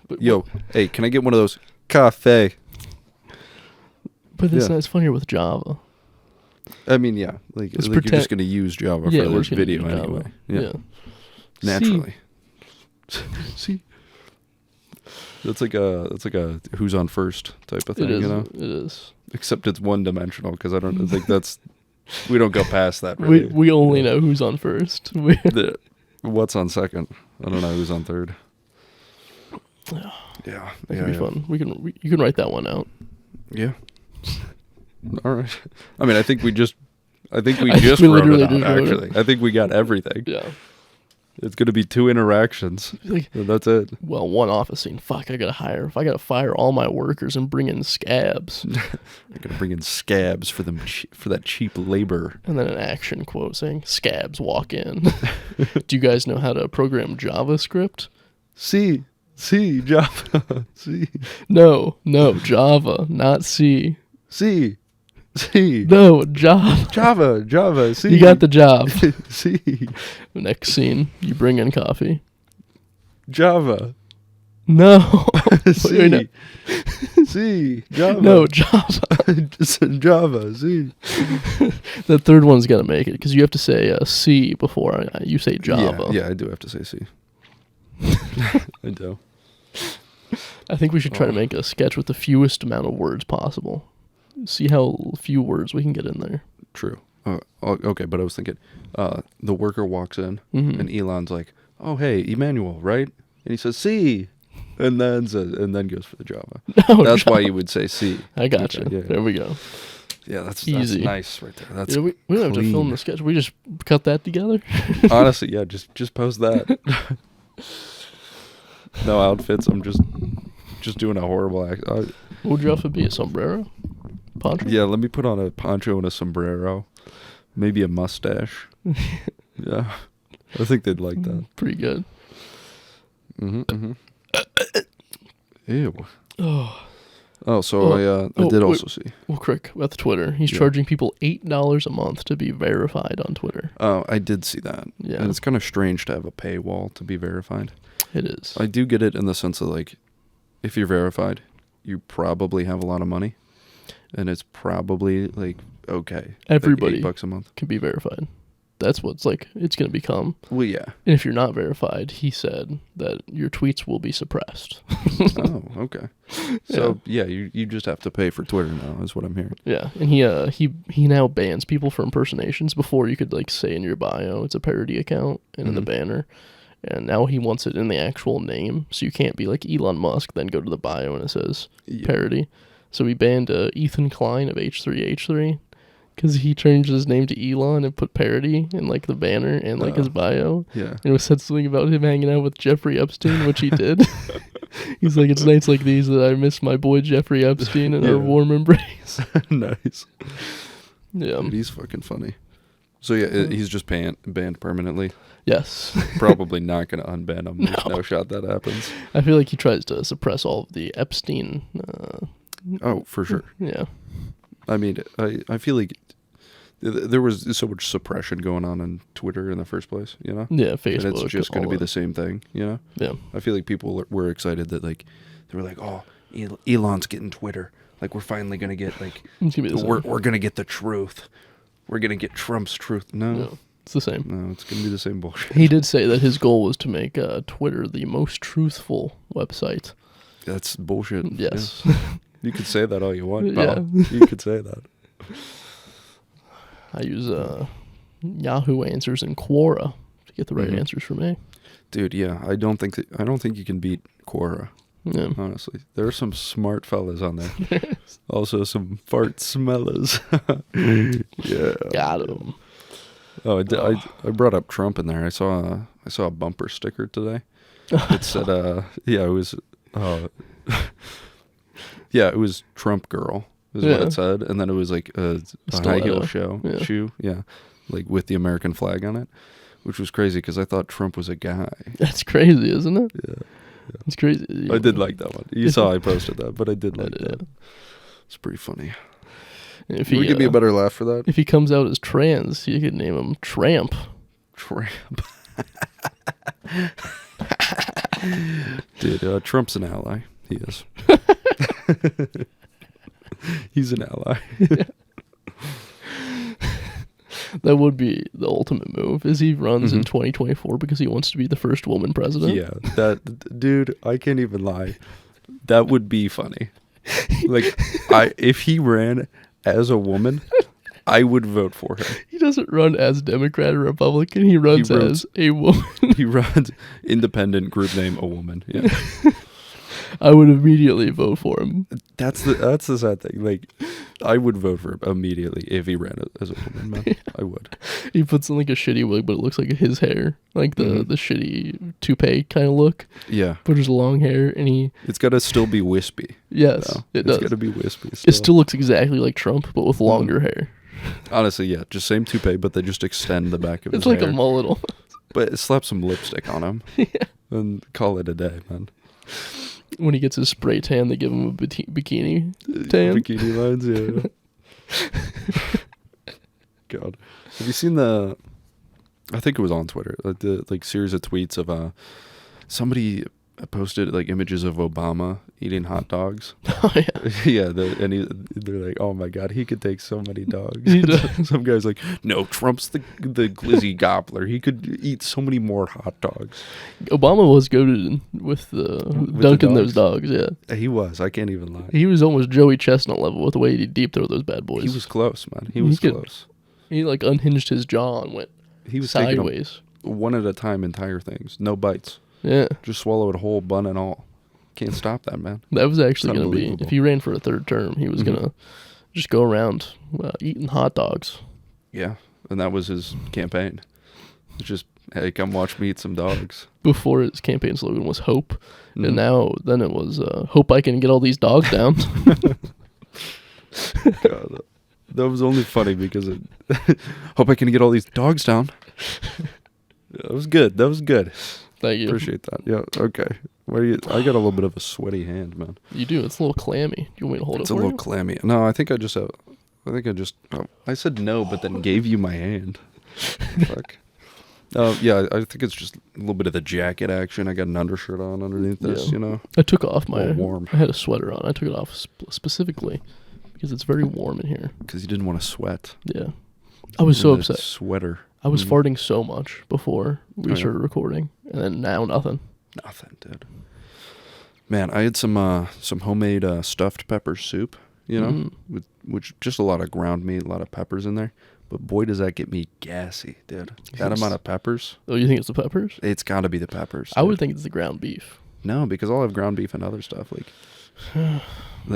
But, Yo, hey, can I get one of those cafe? But it's Yeah. not. It's funnier with Java. I mean, yeah. Like Let's you're pretend- just gonna use Java Yeah, for we're this just gonna video use Java. anyway. Yeah. Yeah. Naturally. See, That's like a who's on first type of thing, it is. you know? It is. Except it's one dimensional because I don't think that's we don't go past that. Really. We only know who's on first. What's on second? I don't know who's on third. Yeah. Yeah, That could be fun. You can write that one out. Yeah. All right. I mean, I think we just I wrote think we it literally out. just wrote it. Actually, I think we got everything. Yeah. It's gonna be 2 interactions, Like, and that's it. well, one office scene. Fuck, I gotta fire all my workers and bring in scabs. I'm gonna bring in scabs for them for that cheap labor. And then an action quote saying, "Scabs walk in." Do you guys know how to program JavaScript? C Java C No, Java, not C. C No, Java. Java C. You got the job. C Next scene, you bring in coffee. Java No. C Wait, no. C Java No, Java. Just Java C. The third one's got to make it because you have to say C before you say Java. Yeah, I do have to say C. I do. I think we should try to make a sketch with the fewest amount of words possible. See how few words we can get in there. True. Okay, but I was thinking, the worker walks in Mhm. and Elon's like, "Oh, hey, Emmanuel, right?" And he says C, and then goes for the Java. No, That's why Java. you would say C. I got Okay, you. yeah. There we go. Yeah, that's Easy. nice right there. That's Yeah, we don't have to clean. film the sketch. We just cut that together. Honestly, yeah, just post that. No outfits. I'm just doing a horrible act. What would your outfit be? A sombrero? Poncho? Yeah, let me put on a poncho and a sombrero, maybe a mustache. Yeah, I think they'd like that. Pretty good. Ew. Oh, Oh, so I did wait. also see. well, quick about the Twitter. He's Yeah. charging people $8 a month to be verified on Twitter. Oh, I did see that. Yeah. And it's kind of strange to have a paywall to be verified. It is. I do get it in the sense that, like, if you're verified, you probably have a lot of money. And it's probably, like, okay. Everybody like $8 a month. can be verified. That's what's like it's going to become. Well, yeah. And if you're not verified, he said that your tweets will be suppressed. Oh, okay. So, yeah, you just have to pay for Twitter now, is what I'm hearing. Yeah, and he now bans people for impersonations. Before you could like say in your bio it's a parody account and in the Mhm. banner, and now he wants it in the actual name, so you can't be like Elon Musk then go to the bio and it says Yeah. parody. So he banned Ethan Klein of H3H3 because he changed his name to Elon and put parody in like the banner and like his bio. Yeah. And it was said something about him hanging out with Jeffrey Epstein, which he did. He's like, it's nights like these that I miss my boy Jeffrey Epstein and our Yeah. warm embrace. Nice. Yeah. Dude, he's fucking funny. So, yeah, he's just banned permanently. Yes. Probably not going to unban him. There's No. no shot that happens. I feel like he tries to suppress all of the Epstein Oh, for sure. Yeah. I mean, I feel like there was so much suppression going on Twitter in the first place, you know? Yeah, Facebook. And it's just going to be all the same thing, you know? that. Yeah. I feel like people were excited that, like, they were like, oh, Elon's getting Twitter. Like, we're finally going to get, like, It's gonna be the same. we're going to get the truth. We're going to get Trump's truth. No. No, it's the same. No, it's going to be the same bullshit. He did say that his goal was to make Twitter the most truthful website. That's bullshit. Yes. Yeah. You could say that all you want, pal. Yeah. You could say that. I use Yahoo Answers and Quora to get the right Mhm. answers for me. Dude, yeah, I don't think you can beat Quora. Yeah. Honestly, there are some smart fellas on there. Also, some fart smellers. Yeah. Got him. Oh, I brought up Trump in there. I saw a bumper sticker today. It said, yeah, it was, yeah, it was Trump girl is what Yeah. it said, and then it was like a high heel shoe, yeah, like with the American flag on it, which was crazy because I thought Trump was a guy. That's crazy, isn't it? Yeah. It's crazy. I did like that one. You saw I posted that, but I did like that. It's pretty funny. If You would give me a better laugh for that? If he comes out as trans, you could name him Tramp. Tramp. Dude, Trump's an ally. He is. He's an ally. That would be the ultimate move. Is he runs in Mhm. 2024 because he wants to be the first woman president? Yeah, that dude, I can't even lie. That would be funny. Like, if he ran as a woman, I would vote for him. He doesn't run as Democrat or Republican. He runs as a woman. He runs independent group name a woman. Yeah, I would immediately vote for him. that's the sad thing. Like, I would vote for him immediately if he ran as a woman. Man, I would. He puts on like a shitty wig, but it looks like his hair, like the Mhm. the shitty toupee kind of look. Yeah, But his long hair, and he it's got to still be wispy. yes, though. it It's does. got to be wispy. It still looks exactly like Trump, but with longer hair. Honestly, yeah, just same toupee, but they just extend the back of his It's like hair. a mullet. almost. But slap some lipstick on him and call it a day, man. When he gets his spray tan, they give him a bikini tan. Bikini lines, yeah. God, have you seen the? I think it was on Twitter. The series of tweets of somebody posted like images of Obama eating hot dogs. Oh yeah. Yeah, they're like, oh my God, he could take so many dogs. He does. Some guy's like, no, Trump's the glizzy gobbler. He could eat so many more hot dogs. Obama was goated with dunking those dogs. Yeah, He was. I can't even lie. he was almost Joey Chestnut level with the way he deep throw those bad boys. He was close, man. He was could- close. He like unhinged his jaw and went He was taking them sideways. one at a time, entire things. No bites. Yeah, Just swallow it whole, bun and all. Can't stop that, man. that was actually going to be unbelievable. if he ran for a third term, he was Mhm. gonna just go around eating hot dogs. Yeah, and that was his campaign. It's just, hey, come watch me eat some dogs. Before his campaign slogan was hope, Mhm. and then it was hope I can get all these dogs down. God, that was only funny because hope I can get all these dogs down. That was good. That was good. Thank you. Appreciate that. Yeah. Okay. I got a little bit of a sweaty hand, man. You do. It's a little clammy. Do you want me to hold It's it a for little you? clammy. No, I think I just. I said no, but then gave you my hand. Fuck. Yeah, I think it's just a little bit of the jacket action. I got an undershirt on underneath this, Yeah. you know. I took off my. little warm. I had a sweater on. I took it off specifically because it's very warm in here. Because you didn't want to sweat. Yeah, I was so in the upset. Sweater. I was Mhm. farting so much before we Oh, yeah. started recording, and then now nothing. Nothing, dude. Man, I had some homemade stuffed pepper soup, you know, Mm. with which just a lot of ground meat, a lot of peppers in there. But boy, does that get me gassy, dude. That Yes. amount of peppers, Oh, you think it's the peppers? it's got to be the peppers. I would dude. think it's the ground beef. No, because I'll have ground beef and other stuff and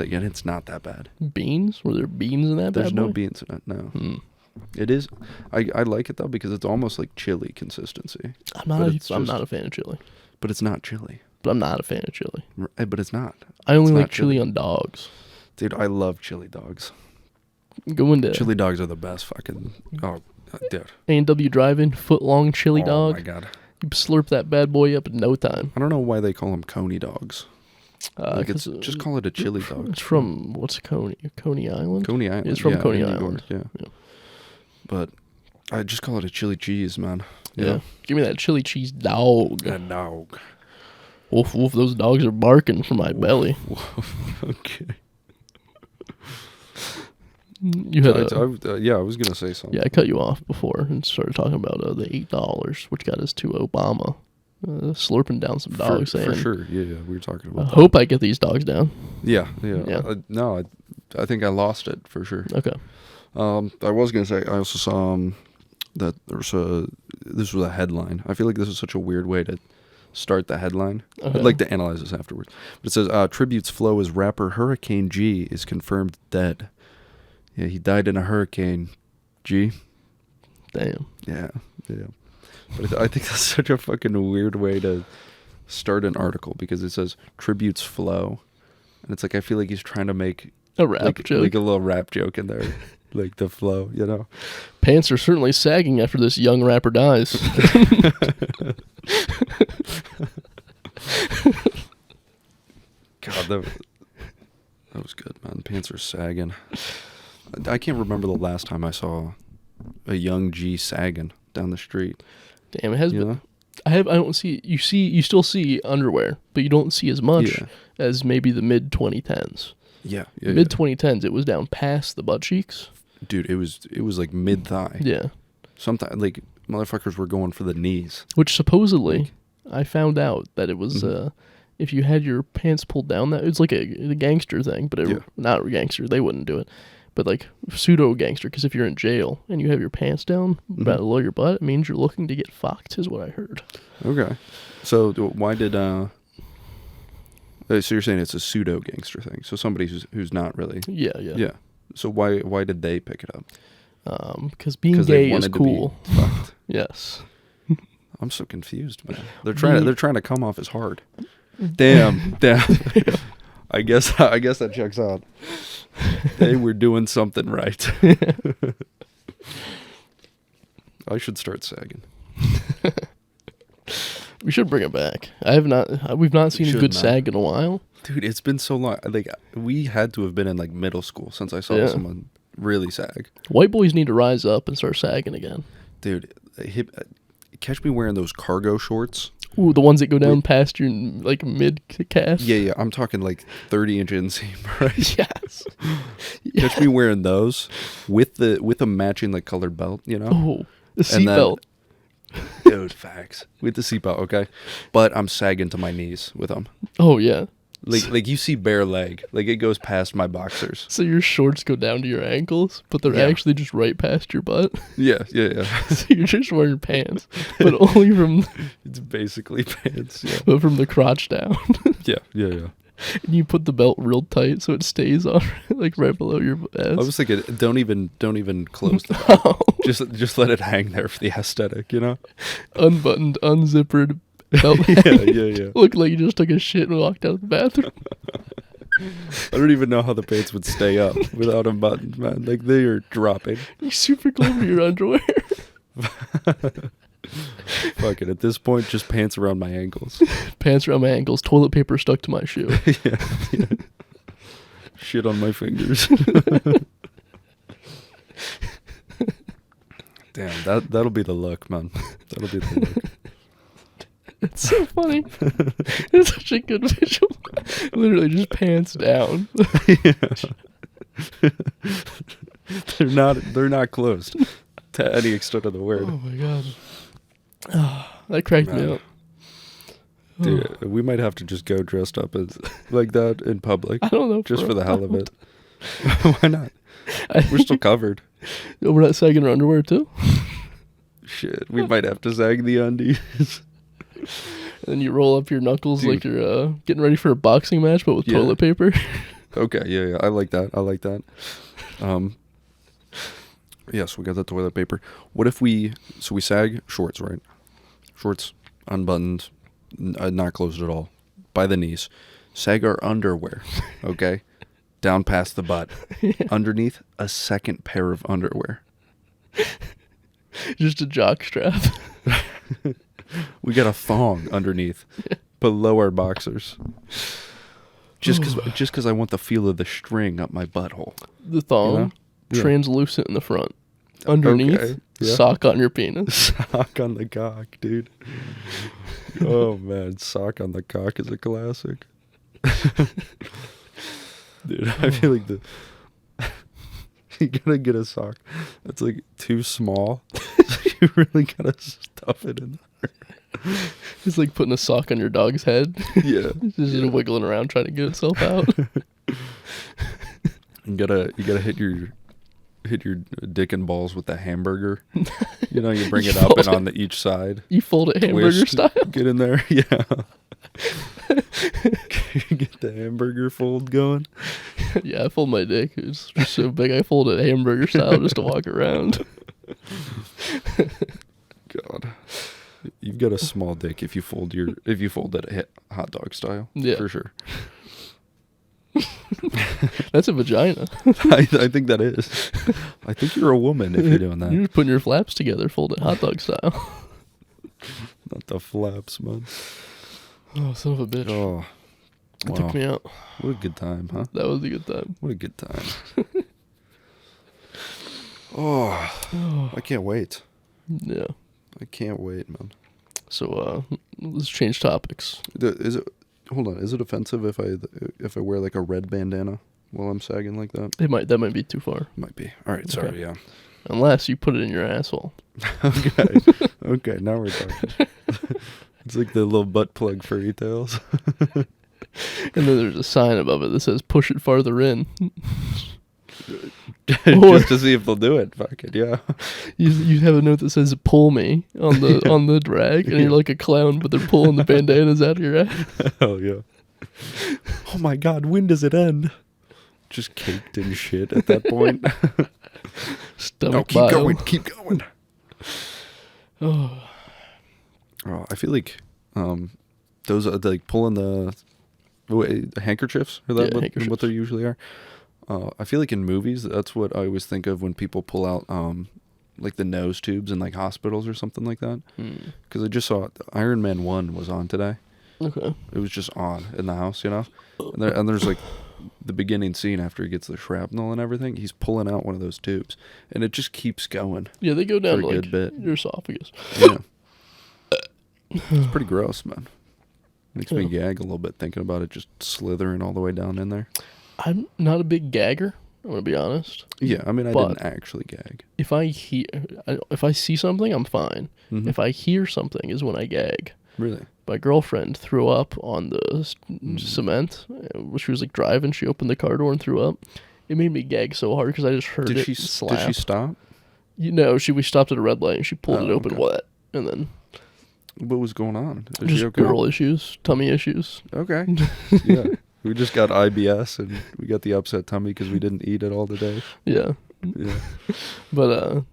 it's not that bad. Beans? Were there beans in that? There's bad no boy? beans in it. No, Hmm. it is. I like it though because it's almost like chili consistency, I'm But not. it's I'm just- not a fan of chili. but it's not chili. But I'm not a fan of chili. But it's not, I only It's like not chili chili. on dogs. dude. I love chili dogs. Go into Chili dogs are the best fucking. Oh, dude. A&W Drive-In, foot-long chili Oh dog. my God. You slurp that bad boy up in no time. I don't know why they call them coney dogs. Like it's just call it a chili dog. It's from what's Coney Island? Coney Island. It's from Coney in New Island. York, yeah. But I just call it a chili cheese, man. Yeah. Give me that chili cheese dog. A dog. Woof woof. Those dogs are barking for my belly. Okay. You had yeah, I was gonna say something. Yeah, I cut you off before and started talking about the $8, which got us to Obama slurping down some dogs. For sure. Yeah, we were talking about. I hope I get these dogs down. Yeah. Yeah. No, I think I lost it for sure. Okay. I was gonna say I also saw that this was a headline. I feel like this is such a weird way to start the headline. Okay. I'd like to analyze this afterwards. But it says tributes flow as rapper Hurricane G is confirmed dead. Yeah, he died in a hurricane. G. Damn. Yeah. But I think that's such a fucking weird way to start an article because it says tributes flow, and it's like I feel like he's trying to make A rap joke. like a little rap joke in there, like the flow, you know. Pants are certainly sagging after this young rapper dies. God, that was good, man. Pants are sagging. I can't remember the last time I saw a young G sagging down the street. Damn, it has been. I don't see. You still see underwear, but you don't see as much as maybe the mid 2010s. Yeah. Mid 2010s, it was down past the butt cheeks. Dude, it was like mid thigh. Yeah. Sometimes like motherfuckers were going for the knees. Which supposedly, I found out that it was if you had your pants pulled down, that it's like a gangster thing, but not a gangster. They wouldn't do it. But like pseudo gangster, because if you're in jail and you have your pants down below your butt, it means you're looking to get fucked, is what I heard. Okay, so why did so you're saying it's a pseudo gangster thing? So somebody who's not really. Yeah. So why did they pick it up? Because being gay is cool. To be fucked. Yes. I'm so confused, man. They're trying to come off as hard. Damn. I guess that checks out. They were doing something right. I should start sagging. We should bring it back. We've not seen a good sag in a while. Dude, it's been so long. Like we had to have been in like middle school since I saw someone really sag. White boys need to rise up and start sagging again. Dude, catch me wearing those cargo shorts. Ooh, the ones that go down past your like mid calf. Yeah. I'm talking like 30 inch inseam, right? Yes. Catch me wearing those with a matching like colored belt, you know? Oh, the seatbelt. Dude, facts. With the seatbelt, okay? But I'm sagging to my knees with them. Oh, yeah. Like you see bare leg. Like it goes past my boxers. So your shorts go down to your ankles, but they're actually just right past your butt. Yeah. So you're just wearing pants, but only from... It's basically pants, yeah. But from the crotch down. Yeah. And you put the belt real tight so it stays on, like right below your ass. I was thinking, don't even close the belt. No. Just let it hang there for the aesthetic, you know? Unbuttoned, unzippered belt. Yeah. Looked like you just took a shit and walked out of the bathroom. I don't even know how the pants would stay up without them buttoned, man. Like they are dropping. You super clean for your underwear. Fuck it. At this point, just pants around my ankles. Pants around my ankles, toilet paper stuck to my shoe. Yeah. Shit on my fingers. Damn, that'll be the look, man. That'll be the look. It's so funny. It's such a good visual. Literally just pants down. They're not closed to any extent of the word. Oh my god. That cracked me up. Dude, we might have to just go dressed up as like that in public. I don't know. Just for the hell of it. Why not? We're still covered. We're not sagging our underwear too? Shit, we might have to sag the undies. And then you roll up your knuckles like you're getting ready for a boxing match, but with toilet paper. Okay, yeah. I like that. Yes, we got the toilet paper. What if we sag shorts, right? Shorts unbuttoned, not closed at all, by the knees. Sag our underwear, okay? Down past the butt. Underneath, a second pair of underwear. Just a jock strap. We got a thong underneath, below our boxers. just because I want the feel of the string up my butthole. The thong, You know? Yeah. translucent in the front. Underneath, Okay, yeah. sock on your penis. Sock on the cock, dude. Oh man, sock on the cock is a classic. Dude, I feel like you gotta get a sock that's like too small. You really gotta stuff it in there. It's like putting a sock on your dog's head. Yeah. Just wiggling around trying to get itself out. You gotta hit your dick and balls with the hamburger. You know, you bring it up and on each side. You fold it hamburger Twist, style. Get in there, yeah. Get the hamburger fold going. Yeah, I fold my dick. It's just so big. I fold it hamburger style just to walk around. God, you've got a small dick if you fold it hot dog style. Yeah, for sure. That's a vagina. I think that is. I think you're a woman if you're doing that. You're just putting your flaps together, fold it hot dog style. Not the flaps, man. Oh, son of a bitch. Oh, It wow. took me out. What a good time, huh? That was a good time. What a good time. Oh, I can't wait. Yeah. I can't wait, man. So, let's change topics. Hold on. Is it offensive if I wear like a red bandana while I'm sagging like that? That might be too far. Might be. All right. Sorry. Okay. Yeah. Unless you put it in your asshole. Okay. Okay. Now we're talking. It's like the little butt plug fairy tales. And then there's a sign above it that says "Push it farther in." Just to see if they'll do it. Fuck it. Yeah. You have a note that says "Pull me" on the on the drag, and you're like a clown, but they're pulling the bandanas out of your ass. Oh yeah. Oh my God. When does it end? Just caked in shit at that point. Stomach keep bile. going. Keep going. Oh, Oh, I feel like those are like pulling the handkerchiefs, or that Yeah, handkerchiefs. what they usually are. I feel like in movies, that's what I always think of when people pull out like the nose tubes in like hospitals or something like that. Because I just saw Iron Man 1 was on today. okay. It was just on in the house, you know? And there's like the beginning scene after he gets the shrapnel and everything. He's pulling out one of those tubes, and it just keeps going. Yeah, they go down For a to good like bit. your esophagus. Yeah. It's pretty gross, man. Makes me Yeah. gag a little bit thinking about it just slithering all the way down in there. I'm not a big gagger. I'm gonna be honest. Yeah, I mean, I But- didn't actually gag. If I see something, I'm fine. Mhm. If I hear something, is when I gag. Really? My girlfriend threw up on the cement. She was like driving. She opened the car door and threw up. It made me gag so hard because I just heard it slap. Did she stop? You know, we stopped at a red light and she pulled it Oh, open okay. wet, and then What was going on? Is just she okay? girl issues, tummy issues. Okay. Yeah. We just got IBS and we got the upset tummy because we didn't eat it all today. Yeah, Yeah. but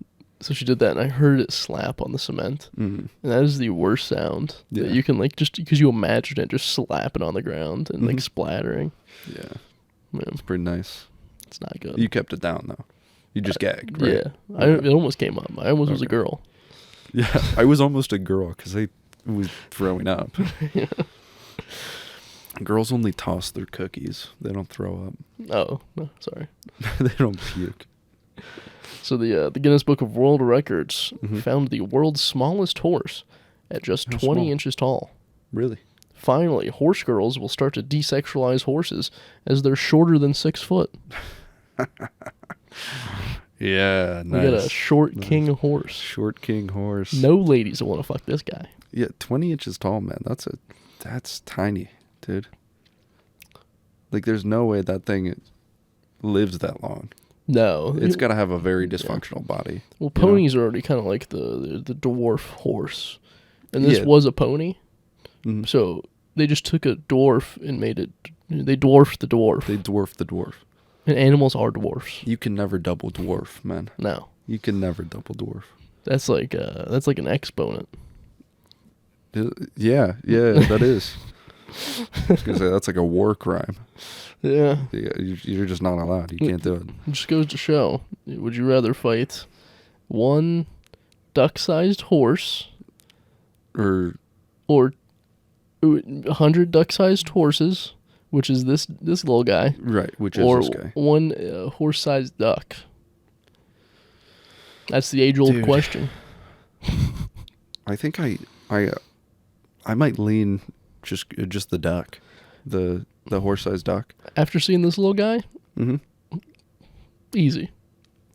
so she did that, and I heard it slap on the cement, Mm. and that is the worst sound Yeah. that you can like just because you imagine it just slapping on the ground and like Mhm. splattering. Yeah. Man, It's pretty nice. it's not good. You kept it down though. You just gagged, right? Yeah, Okay. it almost came up. I almost was a Okay. girl. Yeah. I was almost a girl because I was throwing up. Yeah. Girls only toss their cookies. They don't throw up. Oh, no, sorry. They don't puke. So the Guinness Book of World Records Mhm. found the world's smallest horse at just How 20 small? inches tall. Really? Finally, horse girls will start to desexualize horses as they're shorter than 6 foot. Yeah, We nice. got a short Nice. king horse. Short king horse. No ladies will want to fuck this guy. Yeah, 20 inches tall, man. That's tiny, dude. Like, there's no way that thing lives that long. No. It's got to have a very dysfunctional body. Well, you know? ponies are already kind of like the dwarf horse. And this Yeah. was a pony. Mhm. So they just took a dwarf and they dwarfed the dwarf. They dwarf the dwarf. And animals are dwarfs. You can never double dwarf, man. No. You can never double dwarf. That's like an exponent. Yeah, that is. I was gonna say that's like a war crime. Yeah. Yeah, you're just not allowed. You can't do it. It just goes to show. Would you rather fight one duck-sized horse Or 100 duck-sized horses which is this little guy, Right, which is or this guy. one horse-sized duck? That's the age-old Dude. question. I think I might lean just the duck, the horse-sized duck. After seeing this little guy, Mm-hmm. easy.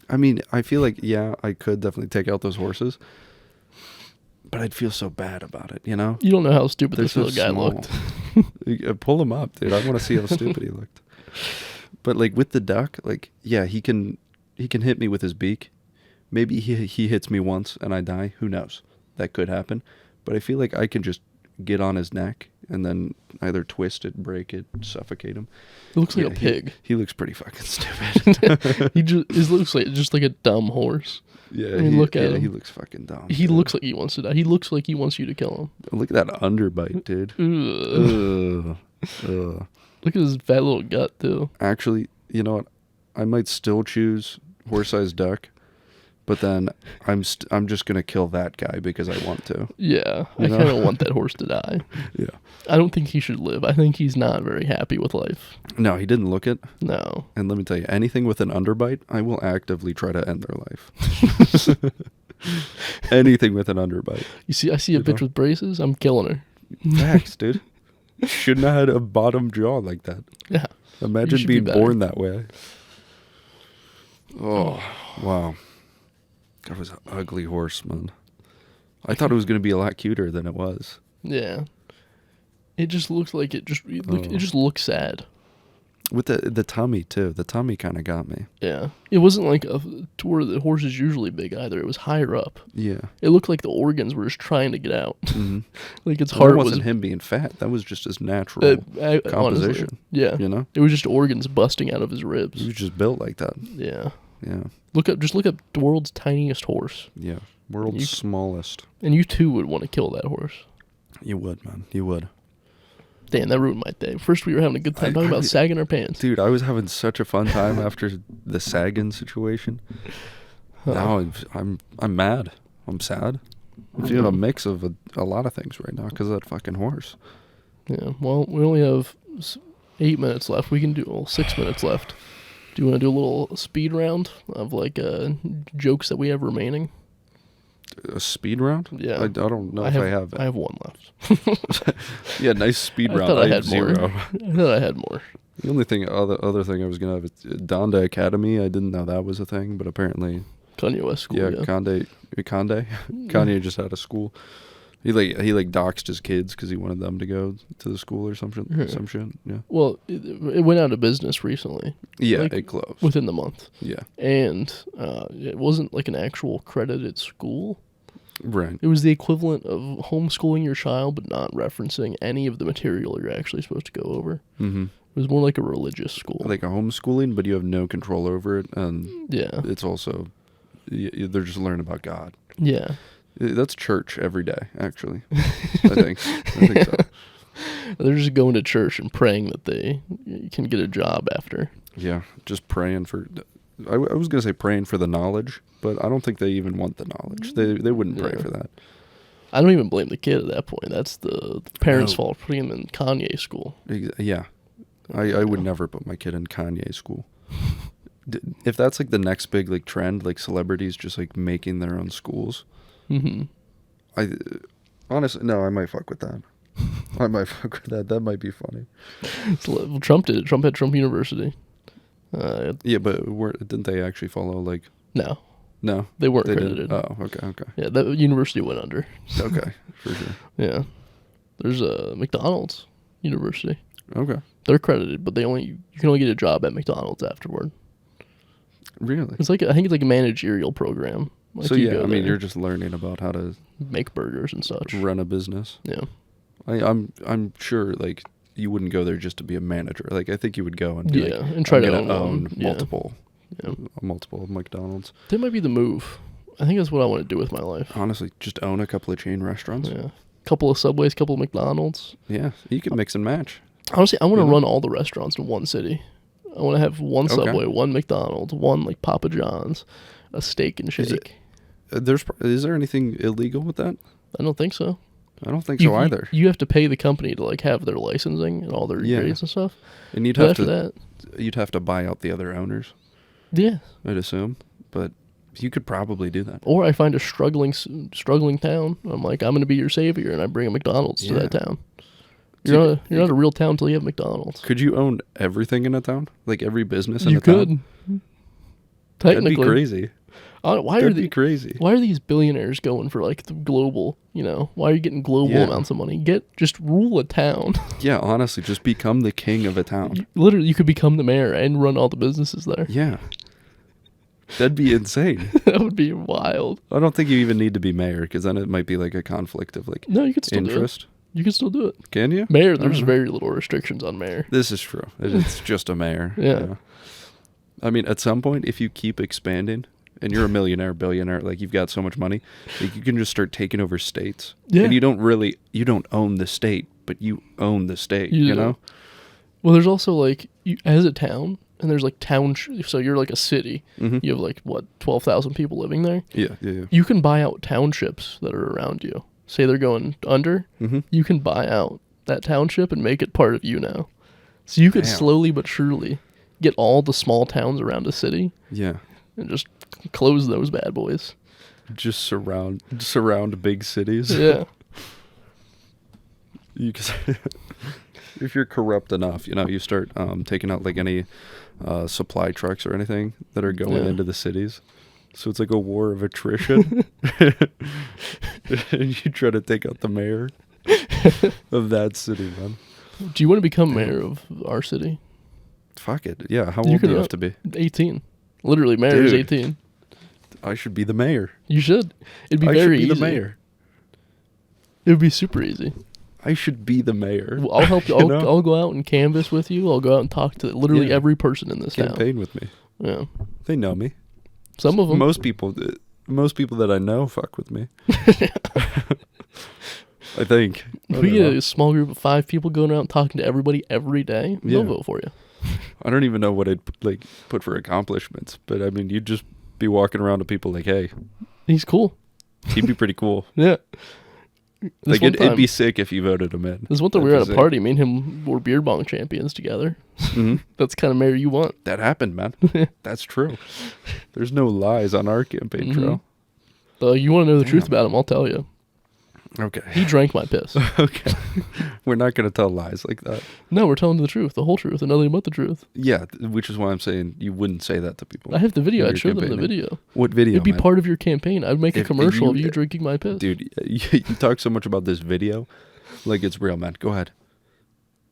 I mean, I feel like, yeah, I could definitely take out those horses, but I'd feel so bad about it, you know? You don't know how stupid They're this so little guy small. looked. Pull him up, dude. I want to see how stupid he looked. But like with the duck, like, yeah, he can hit me with his beak. Maybe he hits me once and I die. Who knows? That could happen. But I feel like I can just get on his neck and then either twist it, break it, suffocate him. He looks like Yeah, a pig. He looks pretty fucking stupid. He looks like just like a dumb horse. Yeah, I mean, look at him. He looks fucking dumb. He dude. looks like he wants to die. He looks like he wants you to kill Look at that underbite, dude. him. Ugh. Ugh. Look at his fat little gut too. Actually, you know what? I might still choose horse-sized duck, but then I'm just gonna kill that guy because I want to. Yeah, You I know? kind of want that horse to die. Yeah. I don't think he should live. I think he's not very happy with life. No, he didn't look it. No. And let me tell you, anything with an underbite, I will actively try to end their life. Anything with an underbite. You see, I see a You bitch know? with braces. I'm killing her. Facts, dude. Shouldn't have had a bottom jaw like that. Yeah. Imagine should be being better. born that way. Oh, wow. That was an ugly horse, man. I thought it was going to be a lot cuter than it was. Yeah. It just looks like it just looks sad. With the tummy, too. The tummy kind of got me. Yeah. It wasn't like to where the horse is usually big either. It was higher up. Yeah. It looked like the organs were just trying to get out. Mm-hmm. Like its That heart wasn't was him being fat. That was just his natural honestly, composition. yeah. You know? It was just organs busting out of his He ribs. was just built like that. Yeah. Yeah. Look up the world's tiniest horse. Yeah. World's You- smallest. And you too would want to kill that horse. You would, man. You would. Damn, that ruined my day. First we were having a good time talking about sagging our pants. Dude, I was having such a fun time after the sagging situation. Now I'm mad. I'm sad. I'm feeling a mix of a lot of things right now because of that fucking horse. Yeah. Well, we only have 8 minutes left. We can do 6 minutes left. Do you want to do a little speed round of like jokes that we have remaining? A speed round? Yeah. I don't know if I have it. I have one left. Yeah, nice speed I round. thought I have had more. zero. I thought I had more. The only thing, other thing I was gonna have is Donda Academy. I didn't know that was a thing, but apparently, Kanye West school. yeah, Yeah. Kanye just had a school. He doxed his kids because he wanted them to go to the school or some shit. Some shit. Yeah. Well, it went out of business recently. Yeah, Like, it closed. Within the month. Yeah. And it wasn't like an actual accredited school. Right. It was the equivalent of homeschooling your child, but not referencing any of the material you're actually supposed to go over. Mm-hmm. It was more like a religious school. Like a homeschooling, but you have no control over it, and Yeah. it's also they're just learning about God. Yeah. That's church every day, actually. I think so. They're just going to church and praying that they can get a job after. Yeah, just praying for. I was gonna say praying for the knowledge, but I don't think they even want the knowledge. They wouldn't pray Yeah. for that. I don't even blame the kid at that point. That's the parents' No. fault for putting him in Kanye school. Yeah, I would never put my kid in Kanye school. If that's like the next big like trend, like celebrities just like making their own schools, Mm-hmm. I honestly no, I might fuck with that. I might fuck with that. That might be funny. So, Trump did it. Trump had Trump University. Yeah, but didn't they actually follow like? No, No, they weren't they credited. didn't. Oh, okay. Yeah, that university went under. Okay, for sure. Yeah. There's a McDonald's University. Okay. They're credited, but you can only get a job at McDonald's afterward. Really? It's like I think it's like a managerial program. Like So you yeah, go I mean, there, you're just learning about how to make burgers and such. run a business. Yeah. I'm sure like you wouldn't go there just to be a manager. Like I think you would go and be Yeah, like, and try I'm to gonna own one. Yeah. multiple McDonald's. That might be the move. I think that's what I want to do with my life. Honestly, just own a couple of chain restaurants. Yeah. Couple of Subways, couple of McDonald's. Yeah, you can mix and match. Honestly, I want to You know? run all the restaurants in one city. I want to have one Okay. Subway, one McDonald's, one like Papa John's, a Steak and Is it- Shake. Is there anything illegal with that? I don't think so. I don't think so either. You have to pay the company to like have their licensing and all their Yeah. grades and stuff. And you'd But have after to that, you'd have to buy out the other owners, yeah. I'd assume. But you could probably do that. Or I find a struggling town. I'm like, I'm going to be your savior, and I bring a McDonald's to Yeah. that town. So You're not a real town until you have McDonald's. Could you own everything in a town? Like every business in You a town? could. Technically. That'd be crazy. That'd be crazy. Why are these billionaires going for like the global? You know, why are you getting global Yeah. amounts of money? Just rule a town. Yeah, honestly, just become the king of a town. Literally, you could become the mayor and run all the businesses there. Yeah. That'd be insane. That would be wild. I don't think you even need to be mayor, because then it might be like a conflict of like No, you could still interest. do it. You can still do it. Can you? Mayor, I there's don't know. very little restrictions on mayor. This is true. It's just a mayor. Yeah. I mean, at some point, if you keep expanding and you're a millionaire, billionaire, like you've got so much money, like you can just start taking over states. Yeah. And you don't own the state, but you own the state, You you do. know? Well, there's also like, as a town, and there's like so you're like a city. Mm-hmm. You have like, what, 12,000 people living there? Yeah. You can buy out townships that are around you. Say they're going under, Mm-hmm. you can buy out that township and make it part of you now. So you could Damn. slowly but surely get all the small towns around a city Yeah. and just close those bad boys. Just surround big cities. Yeah. You can, if you're corrupt enough, you start taking out like any supply trucks or anything that are going Yeah. into the cities. So it's like a war of attrition. And you try to take out the mayor of that city, man. Do you want to become mayor of our city? Fuck it. Yeah, how You old do can you run. have to be? 18. Literally, mayor is Dude. 18. I should be the mayor. You should. It'd be I very should be easy. the mayor. It would be super easy. I should be the mayor. Well, I'll help you. You know? I'll go out and canvass with you. I'll go out and talk to literally Yeah. every person in this town. Campaign with me. Yeah. They know me. Some of them. Most people that I know fuck with me. I think. I If we don't get know. a small group of 5 people going around talking to everybody every day, they'll Yeah. vote for you. I don't even know what I'd put for accomplishments, but I mean, you'd just be walking around to people like, "Hey, He's cool. he'd be pretty cool." Yeah. Like it'd be sick if you voted him in. This one time we That'd were be at a sick. party. Me and him were beer bong champions together. Mhm. That's the kind of mayor you want. That happened, man. That's true. There's no lies on our campaign Mhm. trail. You want to know the truth Damn. about him? I'll tell you. Okay. He drank my piss. Okay. We're not gonna tell lies like that. No, we're telling the truth, the whole truth, and nothing but the truth. Yeah, which is why I'm saying you wouldn't say that to people. I have the video. when I'd you're show them the campaigning. video. What video? It'd be man? part of your campaign. I'd make a If commercial of you- you drinking my piss. Dude, you talk so much about this video, like it's real, man. Go ahead.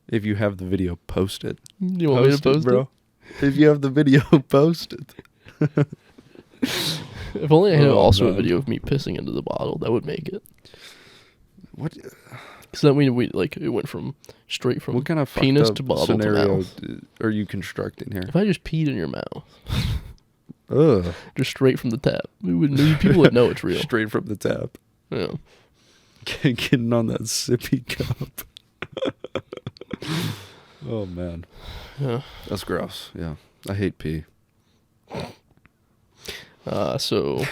If you have the video, post it. You want me to post bro? If you have the video, post it. it? If only I had Oh, also a man. video of me pissing into the bottle, that would make it. What? Because then we like it went from straight from What kind of penis fucked to up bottle to scenario mouth. are you constructing here? If I just peed in your mouth, Ugh. just straight from the tap, people would know it's real. Straight from the tap. Yeah. Getting on that sippy cup. Oh man, Yeah. that's gross. Yeah, I hate pee. So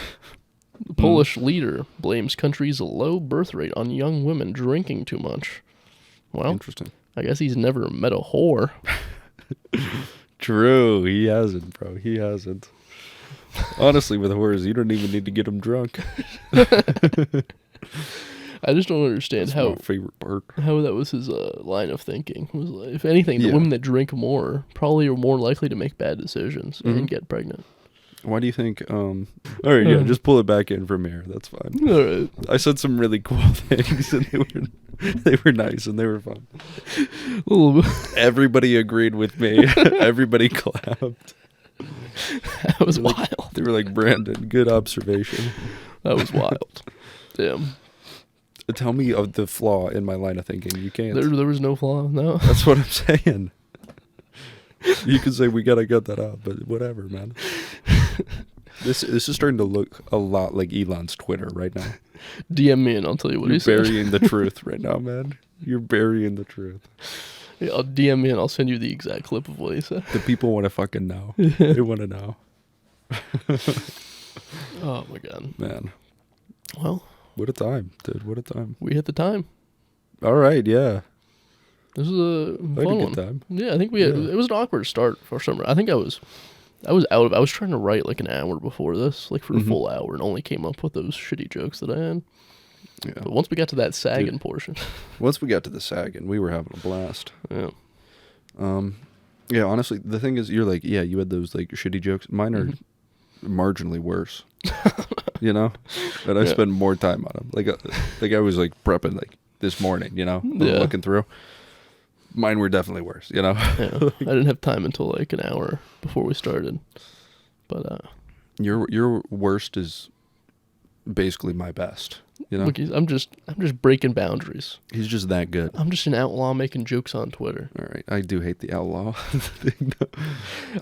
the Polish leader blames country's low birth rate on young women drinking too much. Well, Interesting. I guess he's never met a whore. True, he hasn't, bro. He hasn't. Honestly, with whores, you don't even need to get them drunk. I just don't understand That's how my favorite part. that was his line of thinking. Was like, if anything, the Yeah. women that drink more probably are more likely to make bad decisions Mhm. and get pregnant. Why do you think? All right, yeah, just pull it back in from here. That's fine. All right. I said some really cool things, and they were nice and they were fun. A little bit. Everybody agreed with me. Everybody clapped. That was They were wild. They were like, Brandon, good observation. That was wild. Damn. Tell me of the flaw in my line of thinking. You can't. There was no flaw. No. That's what I'm saying. You can say we gotta get that out, but whatever, man. This is starting to look a lot like Elon's Twitter right now. DM me and I'll tell you what You're he said. burying the truth right now, man. You're burying the truth. Yeah, I'll DM me and I'll send you the exact clip of what he said. The people want to fucking know. They want to know. Oh my god. Man. Well, What a time, dude. What a time. We hit the time. All right, yeah. This is a I had a fun good one. time. Yeah, I think we had, Yeah. it was an awkward start for some reason. I think I was I was trying to write like an hour before this, like for a Mhm. full hour, and only came up with those shitty jokes that I had. Yeah. But once we got to that sagging portion, Once we got to the sagging, we were having a blast. yeah. Yeah, honestly, the thing is, you're like, yeah, you had those like shitty jokes. Mine are marginally worse. You know, and I Yeah. spend more time on them. Like I was like prepping like this morning. You know, Yeah. looking through. Mine were definitely worse. You know. Yeah. I didn't have time until like an hour before we started. But Your worst is basically my best. You know, look, I'm just breaking boundaries. he's just that good. I'm just an outlaw making jokes on Twitter. All right, I do hate the outlaw thing.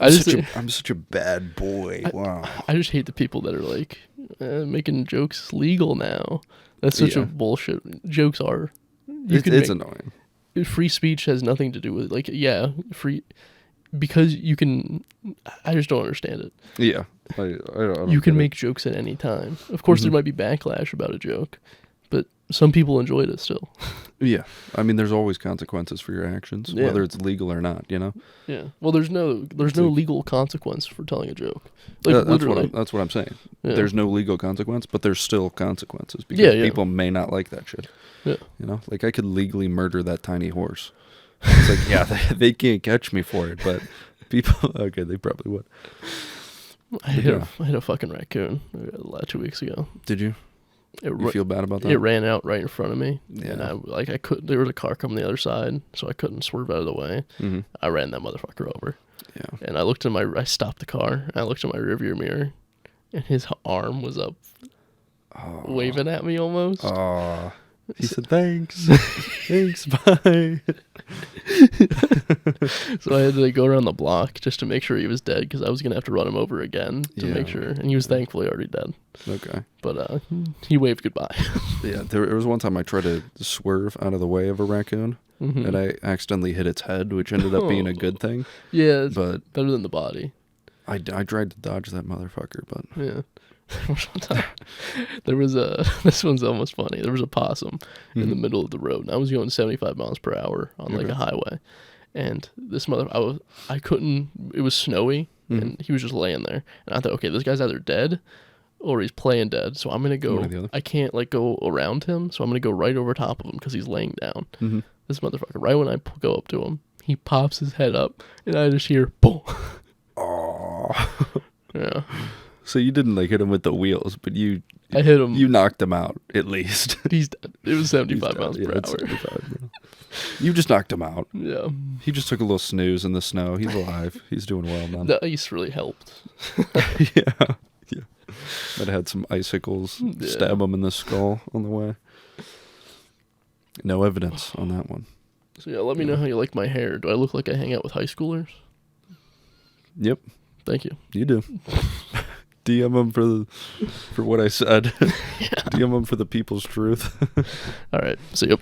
I'm such a bad boy. Wow. I just hate the people that are like making jokes legal now. That's such Yeah. a bullshit. Jokes are. It's annoying. Free speech has nothing to do with like free because you can. I just don't understand it. Yeah, I don't You can get it. make jokes at any time. Of course, there Mhm. might be backlash about a joke, but some people enjoyed it still. Yeah, I mean, there's always consequences for your actions, Yeah. whether it's legal or not. You know, Yeah. Well, there's no like- legal consequence for telling a joke. Like that's literally. that's what I'm saying. Yeah. There's no legal consequence, but there's still consequences because Yeah. people may not like that shit. Yeah. You know, like I could legally murder that tiny horse. It's like, yeah, they can't catch me for it, but people, okay, they probably would. I hit a fucking raccoon 2 weeks ago. Did you? It You feel bad about that? It ran out right in front of me, and Yeah. I couldn't. There was a car coming the other side, so I couldn't swerve out of the way. Mm-hmm. I ran that motherfucker over, Yeah. and I stopped the car. And I looked in my rearview mirror, and his arm was up, waving at me almost. He said, thanks. Thanks, bye. So I had to go around the block just to make sure he was dead, because I was gonna have to run him over again to make Yeah. sure. And he was thankfully already dead. Okay. But he waved goodbye. Yeah, there was one time I tried to swerve out of the way of a raccoon, Mhm. and I accidentally hit its head, which ended up being a good thing. Yeah, it's But better than the body. I tried to dodge that motherfucker, but Yeah. There was this one's almost funny. There was a possum in the middle of the road, and I was going 75 miles per hour on like Okay. a highway, and this I couldn't. It was snowy, and he was just laying there, and I thought, okay, this guy's either dead or he's playing dead, so I'm gonna go. One or the other. I can't like go around him, so I'm gonna go right over top of him because he's laying down. Mm-hmm. This motherfucker, right when I go up to him, he pops his head up, and I just hear boom. Oh. Yeah, So you didn't like hit him with the wheels, but you I hit him. you knocked him out at least. He's dead. It was 75 He's miles dead. per Yeah, it's hour. 75, bro. You just knocked him out. Yeah. He just took a little snooze in the snow. He's alive. He's doing well, man. The ice really helped. Yeah. Might have had some icicles Yeah. stab him in the skull on the way. No evidence on that one. So yeah, let me know how you like my hair. Do I look like I hang out with high schoolers? Yep, Thank you. you do. DM him for what I said. DM him for the people's truth. All right. See you.